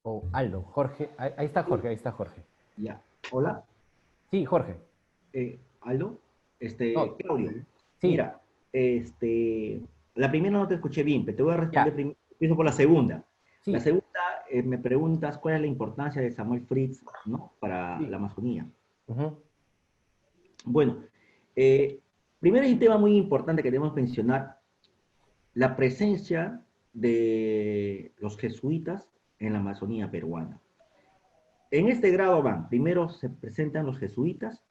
O Aldo, Jorge. Ahí está Jorge, ahí está Jorge. Ya. Hola. Sí, Jorge. Aldo. No, Claudio. sí, Mira, la primera no te escuché bien, pero te voy a responder ya, primero. Empiezo por la segunda. La sí, segunda, me preguntas cuál es la importancia de Samuel Fritz, ¿no? Para la sí. Amazonía. Ujú. Bueno, primero hay un tema muy importante que debemos mencionar, la presencia de los jesuitas en la Amazonía peruana. En este grado van, primero se presentan los jesuitas,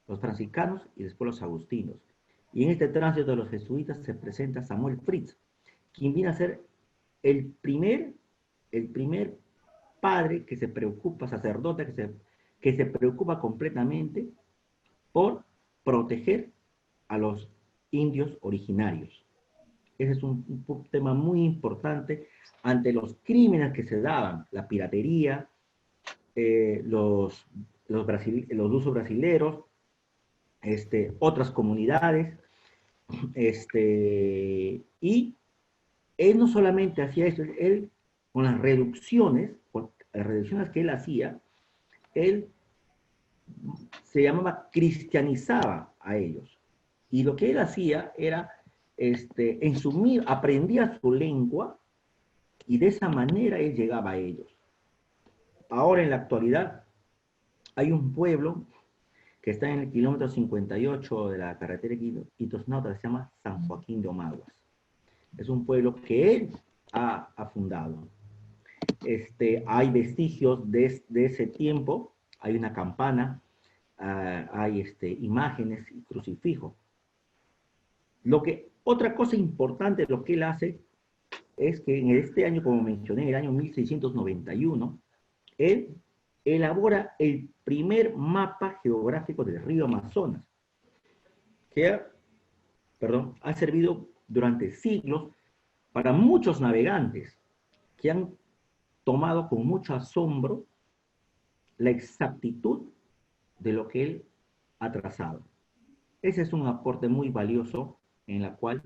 los franciscanos y después los agustinos. Y en este tránsito de los jesuitas se presenta Samuel Fritz, quien viene a ser el primer padre que se preocupa, sacerdote que se preocupa completamente por proteger a los indios originarios. Ese es un tema muy importante ante los crímenes que se daban, la piratería, los usos brasileros, otras comunidades, y él no solamente hacía eso, él con las reducciones que él hacía, él se llamaba cristianizaba a ellos. Y lo que él hacía era, aprendía su lengua y de esa manera él llegaba a ellos. Ahora en la actualidad hay un pueblo que está en el kilómetro 58 de la carretera Itos-Nauta, que se llama San Joaquín de Omaguas. Es un pueblo que él ha fundado. Hay vestigios de ese tiempo, hay una campana, hay imágenes y crucifijos. Otra cosa importante, lo que él hace, es que en este año, como mencioné, en el año 1691, él elabora el primer mapa geográfico del río Amazonas, que ha servido durante siglos para muchos navegantes que han tomado con mucho asombro la exactitud de lo que él ha trazado. Ese es un aporte muy valioso en la cual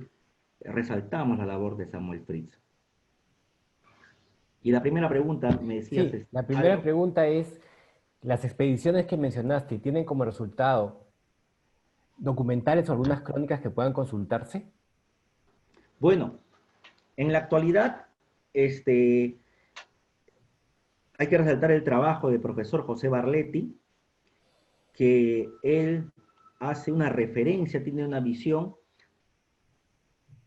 resaltamos la labor de Samuel Fritz. Y la primera pregunta, me decías, Sí, la primera algo. pregunta es, ¿las expediciones que mencionaste tienen como resultado documentales o algunas crónicas que puedan consultarse? Bueno, en la actualidad, hay que resaltar el trabajo del profesor José Barletti, que él hace una referencia, tiene una visión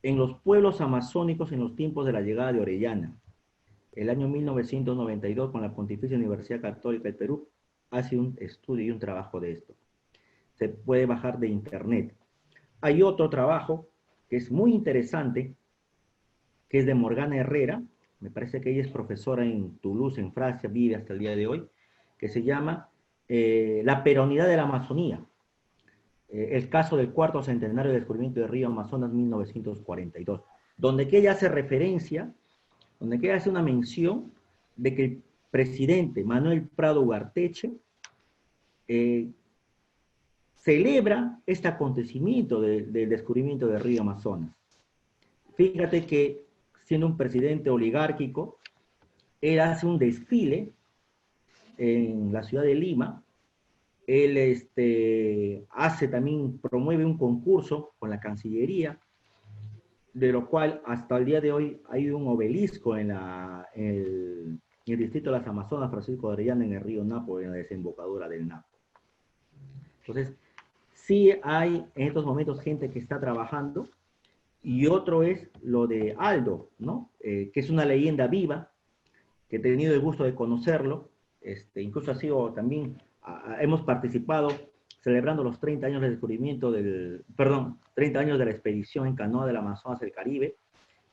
en los pueblos amazónicos en los tiempos de la llegada de Orellana. El año 1992, con la Pontificia Universidad Católica del Perú, hace un estudio y un trabajo de esto. Se puede bajar de internet. Hay otro trabajo que es muy interesante, que es de Morgana Herrera, me parece que ella es profesora en Toulouse, en Francia, vive hasta el día de hoy, que se llama La peronidad de la Amazonía, el caso del cuarto centenario del descubrimiento del río Amazonas 1942, donde que ella hace referencia, donde que ella hace una mención de que el presidente Manuel Prado Ugarteche celebra este acontecimiento del descubrimiento del río Amazonas. Fíjate que siendo un presidente oligárquico, él hace un desfile en la ciudad de Lima. Él promueve un concurso con la Cancillería de lo cual hasta el día de hoy hay un obelisco en el distrito de las Amazonas, Francisco de Orellana, en el río Napo, en la desembocadura del Napo. Entonces, sí hay en estos momentos gente que está trabajando, y otro es lo de Aldo, ¿no? Que es una leyenda viva, que he tenido el gusto de conocerlo, incluso ha sido también, hemos participado celebrando los 30 años del descubrimiento 30 años de la expedición en canoa del Amazonas del Caribe.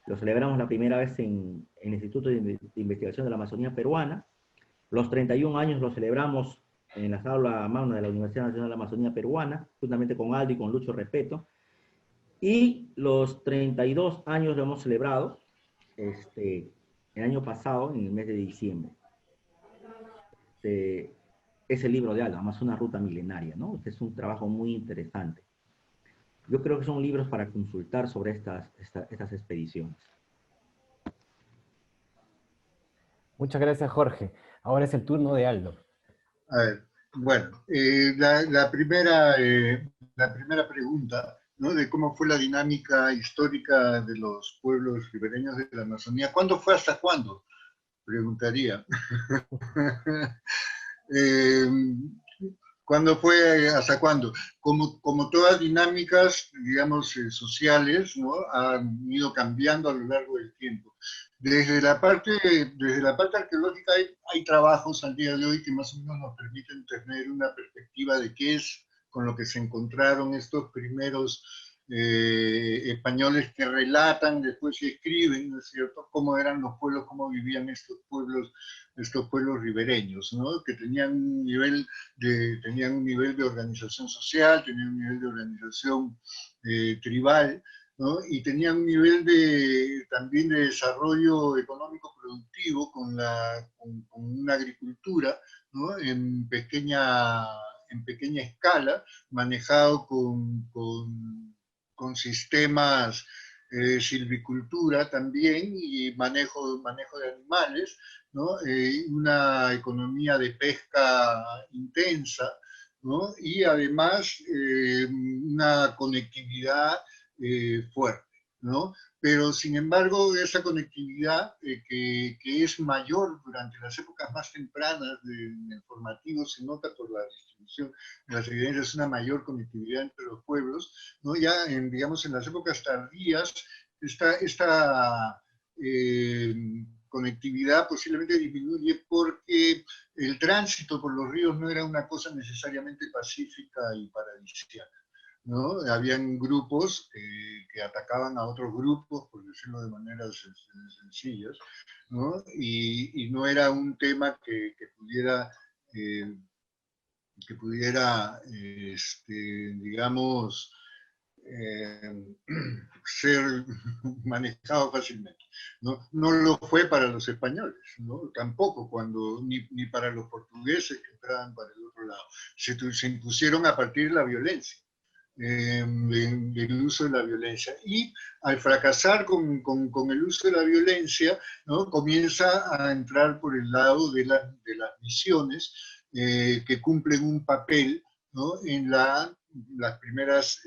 Lo celebramos la primera vez en el Instituto de Investigación de la Amazonía Peruana. Los 31 años lo celebramos en la aula magna de la Universidad Nacional de la Amazonía Peruana, juntamente con Aldo y con Lucho Repeto. Y los 32 años lo hemos celebrado el año pasado, en el mes de diciembre. Es el libro de Aldo, además una ruta milenaria, ¿no? Este es un trabajo muy interesante. Yo creo que son libros para consultar sobre estas expediciones. Muchas gracias, Jorge. Ahora es el turno de Aldo. A ver, bueno, la primera pregunta, ¿no? De cómo fue la dinámica histórica de los pueblos ribereños de la Amazonía. ¿Cuándo fue hasta cuándo? Preguntaría. ¿Cuándo fue hasta cuándo? Como todas dinámicas, digamos, sociales, ¿no? Han ido cambiando a lo largo del tiempo. Desde la parte arqueológica hay trabajos al día de hoy que más o menos nos permiten tener una perspectiva de qué es con lo que se encontraron estos primeros españoles que relatan, después y escriben, ¿no es cierto?, cómo eran los pueblos, cómo vivían estos pueblos ribereños, ¿no?, que tenían un nivel de organización social, tenían un nivel de organización tribal, ¿no? Y tenían un nivel también de desarrollo económico productivo con una agricultura, ¿no? en pequeña escala, manejado con sistemas de silvicultura también y manejo de animales, ¿no? Una economía de pesca intensa, ¿no? Y además una conectividad fuerte, ¿no? Pero sin embargo, esa conectividad que es mayor durante las épocas más tempranas del formativo se nota por la distribución de las evidencias, una mayor conectividad entre los pueblos, ¿no? Ya digamos, en las épocas tardías, esta conectividad posiblemente disminuye porque el tránsito por los ríos no era una cosa necesariamente pacífica y paradisíaca, ¿no? Habían grupos que atacaban a otros grupos, por decirlo de maneras sencillas, ¿no? Y no era un tema que pudiera digamos, ser manejado fácilmente. No lo fue para los españoles, ¿no? Tampoco ni para los portugueses que entraban para el otro lado. Se impusieron a partir de la violencia. Del uso de la violencia. Y al fracasar con el uso de la violencia, ¿no? Comienza a entrar por el lado de las misiones que cumplen un papel, ¿no? En las primeras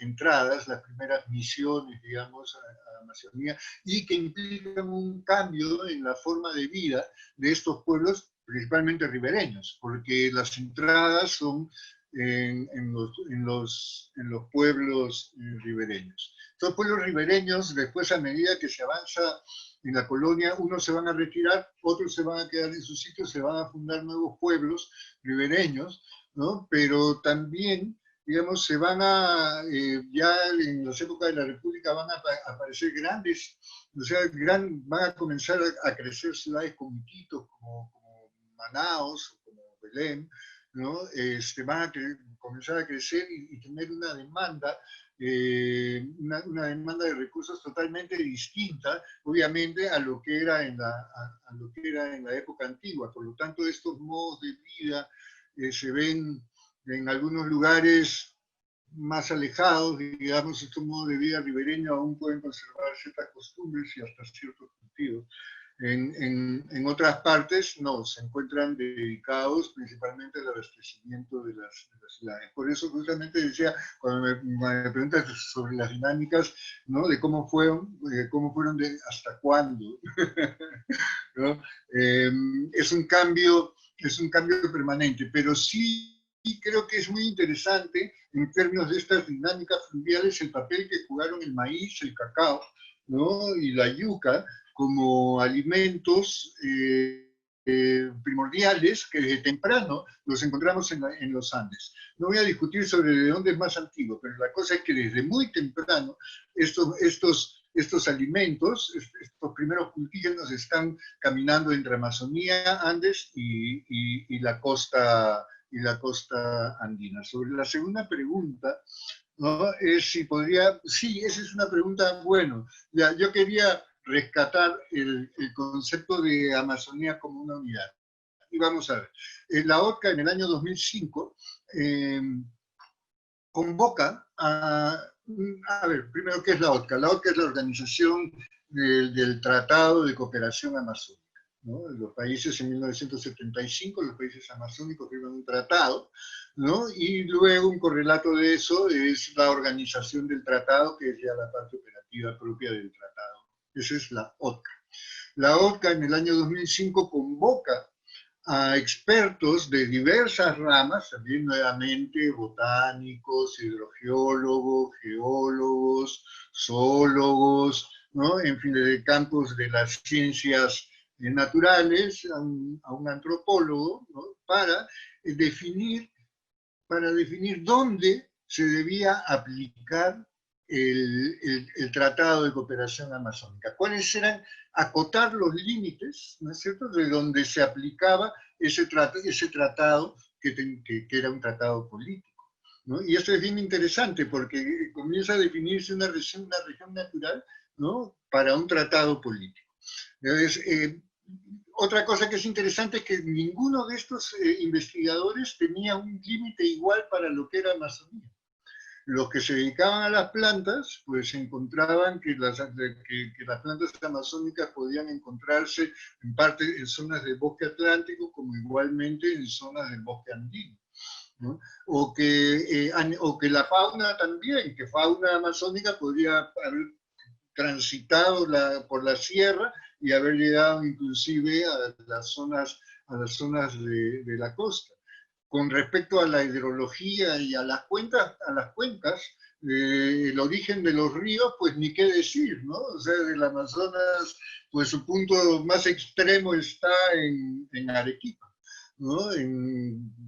entradas, las primeras misiones, digamos, a la Amazonía, y que implican un cambio en la forma de vida de estos pueblos, principalmente ribereños, porque las entradas son en los pueblos ribereños. Estos pueblos ribereños, después, a medida que se avanza en la colonia, unos se van a retirar, otros se van a quedar en sus sitios, se van a fundar nuevos pueblos ribereños, ¿no? Pero también, digamos, se van ya en las épocas de la República van a aparecer grandes, o sea, van a comenzar a crecer ciudades como Iquitos, como Manaos, como Belén, ¿no? Van a comenzar a crecer y tener una demanda, una demanda de recursos totalmente distinta, obviamente, a lo que era en la época antigua. Por lo tanto, estos modos de vida se ven en algunos lugares más alejados, digamos, estos modos de vida ribereños aún pueden conservar ciertas costumbres y hasta ciertos cultivos. En otras partes, no, se encuentran dedicados principalmente al abastecimiento de las ciudades. Por eso justamente decía, cuando me preguntas sobre las dinámicas, ¿no? De cómo fueron hasta cuándo, ¿no? Es un cambio permanente, pero sí creo que es muy interesante en términos de estas dinámicas fluviales el papel que jugaron el maíz, el cacao, ¿no? Y la yuca como alimentos primordiales que desde temprano los encontramos en los Andes. No voy a discutir sobre de dónde es más antiguo, pero la cosa es que desde muy temprano estos alimentos, estos primeros cultivos están caminando entre Amazonía, Andes y la costa andina. Sobre la segunda pregunta, ¿no? Es si podría, sí, esa es una pregunta, bueno, ya, yo quería rescatar el concepto de Amazonía como una unidad. Y vamos a ver, la OCA en el año 2005 convoca a ver, primero, ¿qué es la OCA? La OCA es la Organización del Tratado de Cooperación Amazónica, ¿no? Los países en 1975, los países amazónicos firman un tratado, ¿no? Y luego un correlato de eso es la organización del tratado, que es ya la parte operativa propia del tratado. Esa es la OCA. La OCA en el año 2005 convoca a expertos de diversas ramas, también nuevamente botánicos, hidrogeólogos, geólogos, zoólogos, ¿no? En fin, de campos de las ciencias naturales, a un antropólogo, ¿no? Para definir dónde se debía aplicar el Tratado de Cooperación Amazónica. ¿Cuáles eran? Acotar los límites, ¿no es cierto?, de donde se aplicaba ese tratado que era un tratado político, ¿no? Y esto es bien interesante porque comienza a definirse una región natural, ¿no?, para un tratado político. Entonces, otra cosa que es interesante es que ninguno de estos investigadores tenía un límite igual para lo que era Amazonía. Los que se dedicaban a las plantas, pues encontraban que las plantas amazónicas podían encontrarse en parte en zonas del bosque atlántico, como igualmente en zonas del bosque andino, ¿no? O que la fauna también, que fauna amazónica podría haber transitado por la sierra y haber llegado inclusive a las zonas de la costa. Con respecto a la hidrología y a las cuencas, el origen de los ríos, pues ni qué decir, ¿no? O sea, del Amazonas, pues su punto más extremo está en Arequipa, ¿no?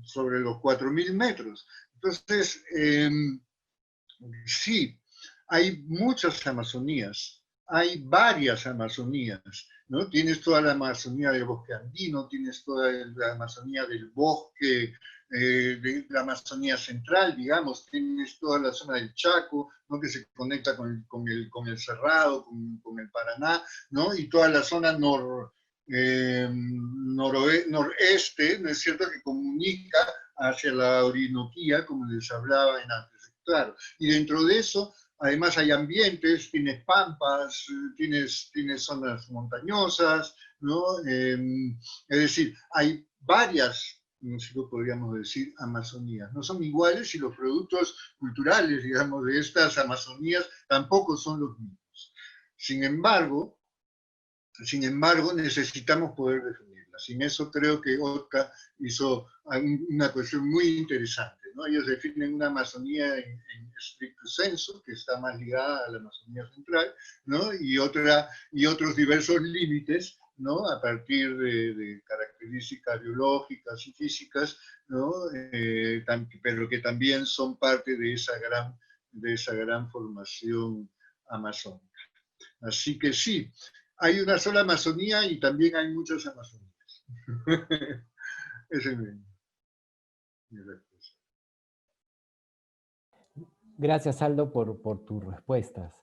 Sobre los 4.000 metros. Entonces, sí, hay muchas Amazonías, hay varias Amazonías, ¿no? Tienes toda la Amazonía del bosque andino, tienes toda la Amazonía del bosque, de la Amazonía central, digamos, tienes toda la zona del Chaco, ¿no?, que se conecta con el Cerrado, con el Paraná, ¿no? Y toda la zona noreste, ¿no es cierto?, que comunica hacia la Orinoquía, como les hablaba en antes. Claro, y dentro de eso, además hay ambientes, tienes pampas, tienes zonas montañosas, ¿no? Es decir, hay varias, no sé lo podríamos decir, Amazonías. No son iguales y los productos culturales, digamos, de estas Amazonías tampoco son los mismos. Sin embargo, necesitamos poder definirlas. Sin eso creo que OCA hizo una cuestión muy interesante, ¿no? Ellos definen una Amazonía en estricto senso, que está más ligada a la Amazonía central, ¿no? Y otros diversos límites, ¿no?, a partir de características biológicas y físicas, ¿no? Pero que también son parte de esa gran formación amazónica. Así que sí, hay una sola Amazonía y también hay muchas Amazonías. Esa es mi respuesta. Gracias, Aldo, por tus respuestas.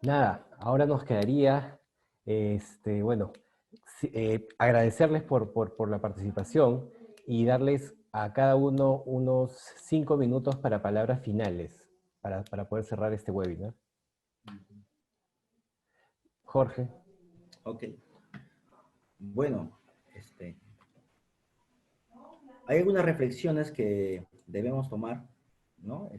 Nada, ahora nos quedaría, bueno, agradecerles por la participación y darles a cada uno unos 5 minutos para palabras finales, para poder cerrar este webinar. Jorge. Ok. Bueno, hay algunas reflexiones que debemos tomar, ¿no?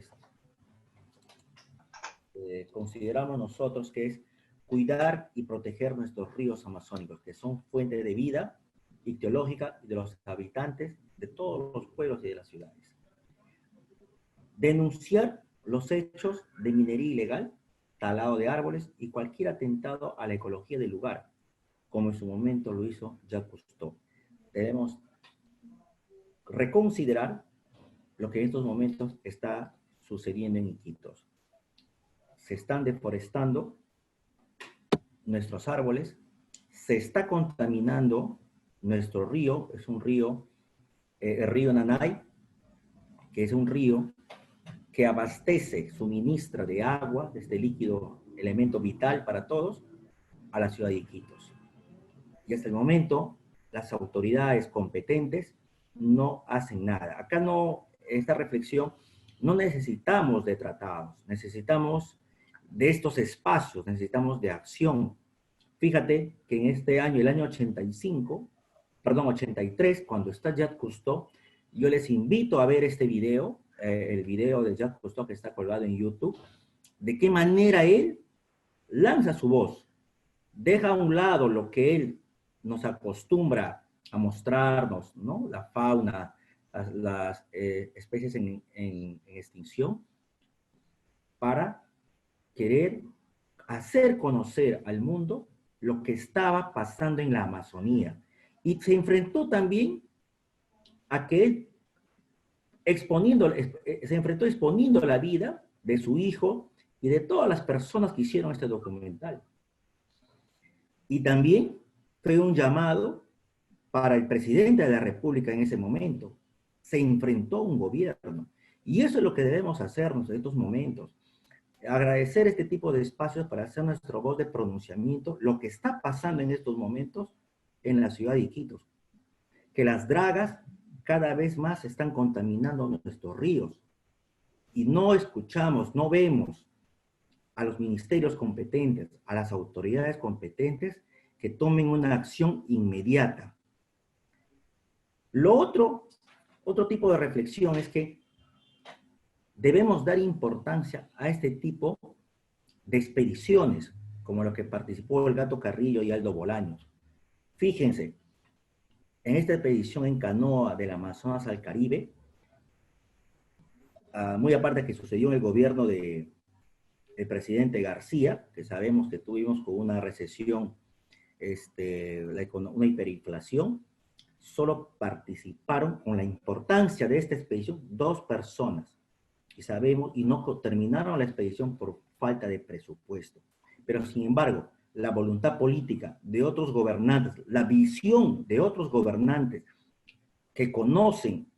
Consideramos nosotros que es cuidar y proteger nuestros ríos amazónicos, que son fuente de vida ictiológica de los habitantes de todos los pueblos y de las ciudades. Denunciar los hechos de minería ilegal, talado de árboles y cualquier atentado a la ecología del lugar, como en su momento lo hizo Jacques Cousteau. Debemos reconsiderar lo que en estos momentos está sucediendo en Iquitos. Se están deforestando nuestros árboles, se está contaminando nuestro río, es un río, el río Nanay, que es un río que abastece, suministra de agua, de este líquido, elemento vital para todos, a la ciudad de Iquitos. Y hasta el momento, las autoridades competentes no hacen nada. Acá no, esta reflexión, no necesitamos de tratados, necesitamos de estos espacios, necesitamos de acción. Fíjate que en este año, el año 83, cuando está Jacques Cousteau, yo les invito a ver este video, el video de Jacques Cousteau que está colgado en YouTube, de qué manera él lanza su voz, deja a un lado lo que él nos acostumbra a mostrarnos, ¿no? La fauna, las especies en extinción, para querer hacer conocer al mundo lo que estaba pasando en la Amazonía. Y se enfrentó también a que él, se enfrentó exponiendo la vida de su hijo y de todas las personas que hicieron este documental. Y también fue un llamado para el presidente de la República en ese momento. Se enfrentó a un gobierno. Y eso es lo que debemos hacernos en estos momentos. Agradecer este tipo de espacios para hacer nuestra voz de pronunciamiento, lo que está pasando en estos momentos en la ciudad de Iquitos. Que las dragas cada vez más están contaminando nuestros ríos. Y no escuchamos, no vemos a los ministerios competentes, a las autoridades competentes que tomen una acción inmediata. Lo otro tipo de reflexión es que debemos dar importancia a este tipo de expediciones, como lo que participó el Gato Carrillo y Aldo Bolaños. Fíjense, en esta expedición en canoa del Amazonas al Caribe, muy aparte que sucedió en el gobierno del presidente García, que sabemos que tuvimos con una recesión, una hiperinflación, solo participaron con la importancia de esta expedición 2 personas. Y sabemos, y no terminaron la expedición por falta de presupuesto. Pero sin embargo, la voluntad política de otros gobernantes, la visión de otros gobernantes que conocen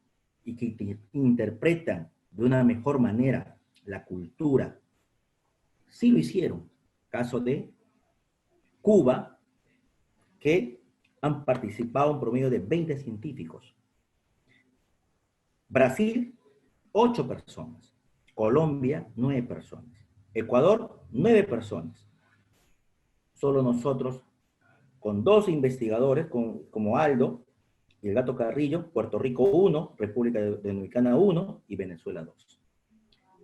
y que interpretan de una mejor manera la cultura, sí lo hicieron. Caso de Cuba, que han participado un promedio de 20 científicos. Brasil, 8 personas. Colombia, 9 personas. Ecuador, 9 personas. Solo nosotros, con 2 investigadores, como Aldo y el Gato Carrillo, Puerto Rico 1, República Dominicana 1 y Venezuela 2.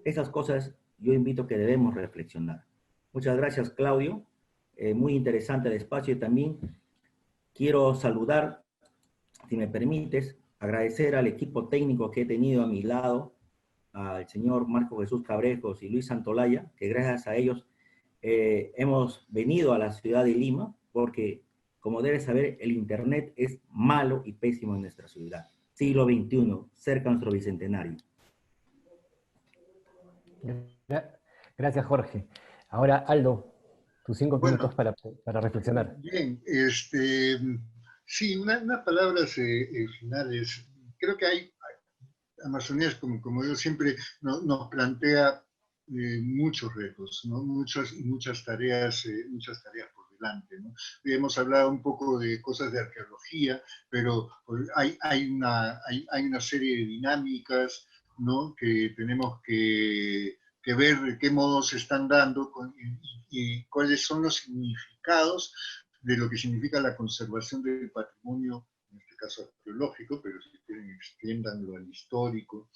Esas cosas yo invito a que debemos reflexionar. Muchas gracias, Claudio. Muy interesante el espacio y también quiero saludar, si me permites, agradecer al equipo técnico que he tenido a mi lado, al señor Marco Jesús Cabrejos y Luis Santolaya, que gracias a ellos hemos venido a la ciudad de Lima, porque, como debes saber, el Internet es malo y pésimo en nuestra ciudad. Siglo XXI, cerca de nuestro bicentenario. Gracias, Jorge. Ahora, Aldo, tus 5 minutos para reflexionar. Bien, sí, unas palabras finales. Creo que Amazonía, como yo siempre, nos plantea muchos retos, ¿no? muchas tareas por delante, ¿no? Hemos hablado un poco de cosas de arqueología, pero hay una serie de dinámicas, ¿no? Que tenemos que ver de qué modo se están dando y cuáles son los significados significados de lo que significa la conservación del patrimonio, en este caso arqueológico, pero si quieren extiéndanlo al histórico,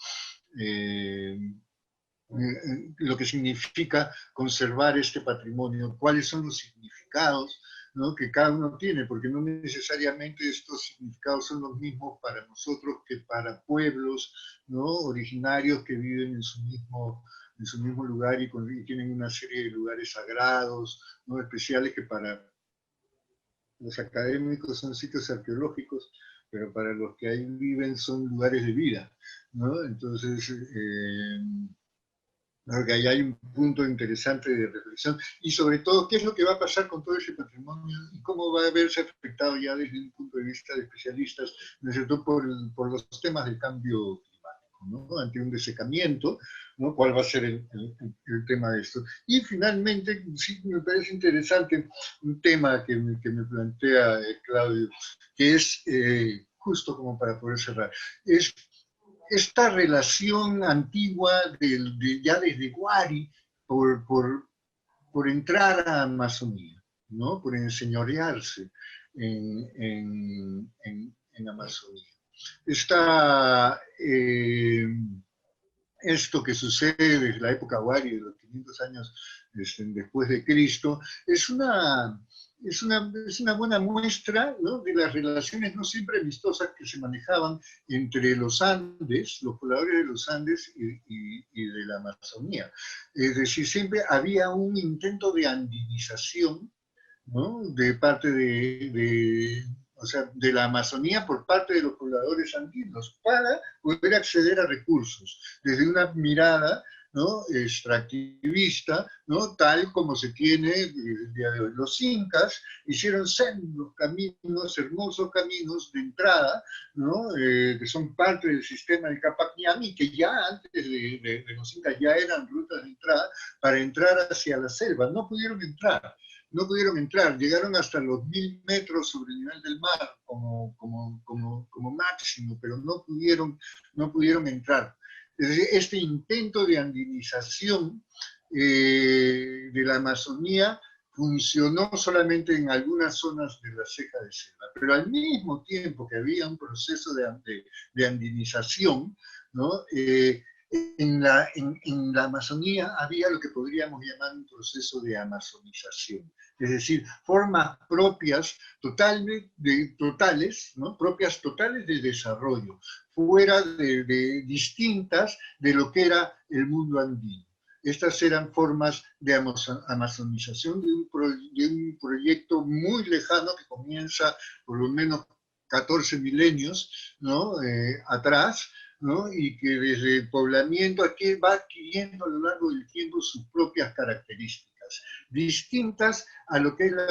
lo que significa conservar este patrimonio, cuáles son los significados, ¿no?, que cada uno tiene, porque no necesariamente estos significados son los mismos para nosotros que para pueblos, ¿no?, originarios que viven en su mismo lugar y tienen una serie de lugares sagrados, ¿no?, especiales, que para los académicos son sitios arqueológicos, pero para los que ahí viven son lugares de vida, ¿no? Entonces, creo que ahí hay un punto interesante de reflexión, y sobre todo, ¿qué es lo que va a pasar con todo ese patrimonio y cómo va a verse afectado ya desde un punto de vista de especialistas, ¿no es cierto?, por los temas del cambio climático, ¿no?, ante un desecamiento, ¿no?, cuál va a ser el tema de esto. Y finalmente, sí, me parece interesante un tema que me plantea Claudio, que es, justo como para poder cerrar, es esta relación antigua ya desde Guari por entrar a Amazonía, ¿no?, por enseñorearse en Amazonía. Esto que sucede desde la época Guari, de los 500 años después de Cristo, es una buena muestra, ¿no?, de las relaciones no siempre amistosas que se manejaban entre los Andes, los pobladores de los Andes y de la Amazonía. Es decir, siempre había un intento de andinización, ¿no?, de parte o sea, de la Amazonía por parte de los pobladores andinos para poder acceder a recursos desde una mirada, ¿no?, extractivista, ¿no?, tal como se tiene el día de hoy. Los incas hicieron sendos caminos, hermosos caminos de entrada, ¿no?, que son parte del sistema del Capac Ñami, que ya antes de los incas ya eran rutas de entrada para entrar hacia la selva. No pudieron entrar, llegaron hasta los 1000 metros sobre el nivel del mar como máximo, pero no pudieron entrar. Es decir, este intento de andinización de la Amazonía funcionó solamente en algunas zonas de la ceja de selva, pero al mismo tiempo que había un proceso de andinización, ¿no?, en la Amazonía había lo que podríamos llamar un proceso de amazonización, es decir, formas propias totales, ¿no?, propias totales de desarrollo, fuera distintas de lo que era el mundo andino. Estas eran formas de amazonización de un proyecto muy lejano que comienza por lo menos 14 milenios, ¿no?, atrás, ¿no?, y que desde el poblamiento aquí va adquiriendo a lo largo del tiempo sus propias características, distintas a lo que es la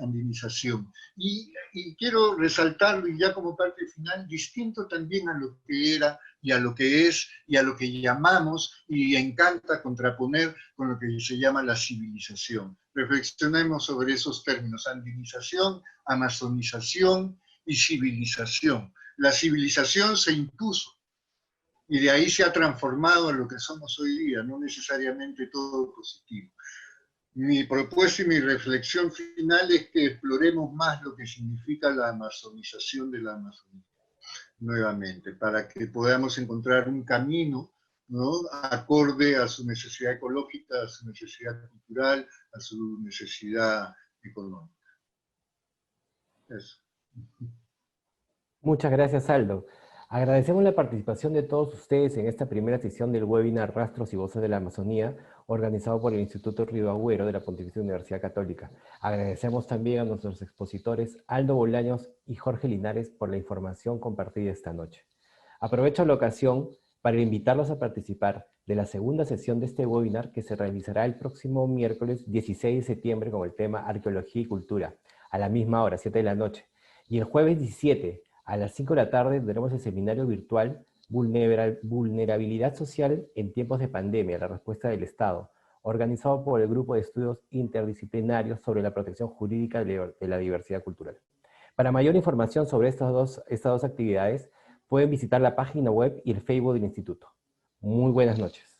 andinización. Y quiero resaltarlo, y ya como parte final, distinto también a lo que era y a lo que es y a lo que llamamos, y encanta contraponer con lo que se llama la civilización. Reflexionemos sobre esos términos: andinización, amazonización y civilización. La civilización se impuso, y de ahí se ha transformado en lo que somos hoy día, no necesariamente todo positivo. Mi propuesta y mi reflexión final es que exploremos más lo que significa la amazonización de la Amazonía, nuevamente, para que podamos encontrar un camino, ¿no?, acorde a su necesidad ecológica, a su necesidad cultural, a su necesidad económica. Eso. Muchas gracias, Aldo. Agradecemos la participación de todos ustedes en esta primera sesión del webinar Rastros y Voces de la Amazonía, organizado por el Instituto Río Agüero de la Pontificia Universidad Católica. Agradecemos también a nuestros expositores Aldo Bolaños y Jorge Linares por la información compartida esta noche. Aprovecho la ocasión para invitarlos a participar de la segunda sesión de este webinar, que se realizará el próximo miércoles 16 de septiembre con el tema Arqueología y Cultura, a la misma hora, 7 de la noche. Y el jueves 17, a las 5 de la tarde, tendremos el seminario virtual Vulnerabilidad Social en tiempos de pandemia, la respuesta del Estado, organizado por el Grupo de Estudios Interdisciplinarios sobre la Protección Jurídica de la Diversidad Cultural. Para mayor información sobre estas dos actividades, pueden visitar la página web y el Facebook del Instituto. Muy buenas noches.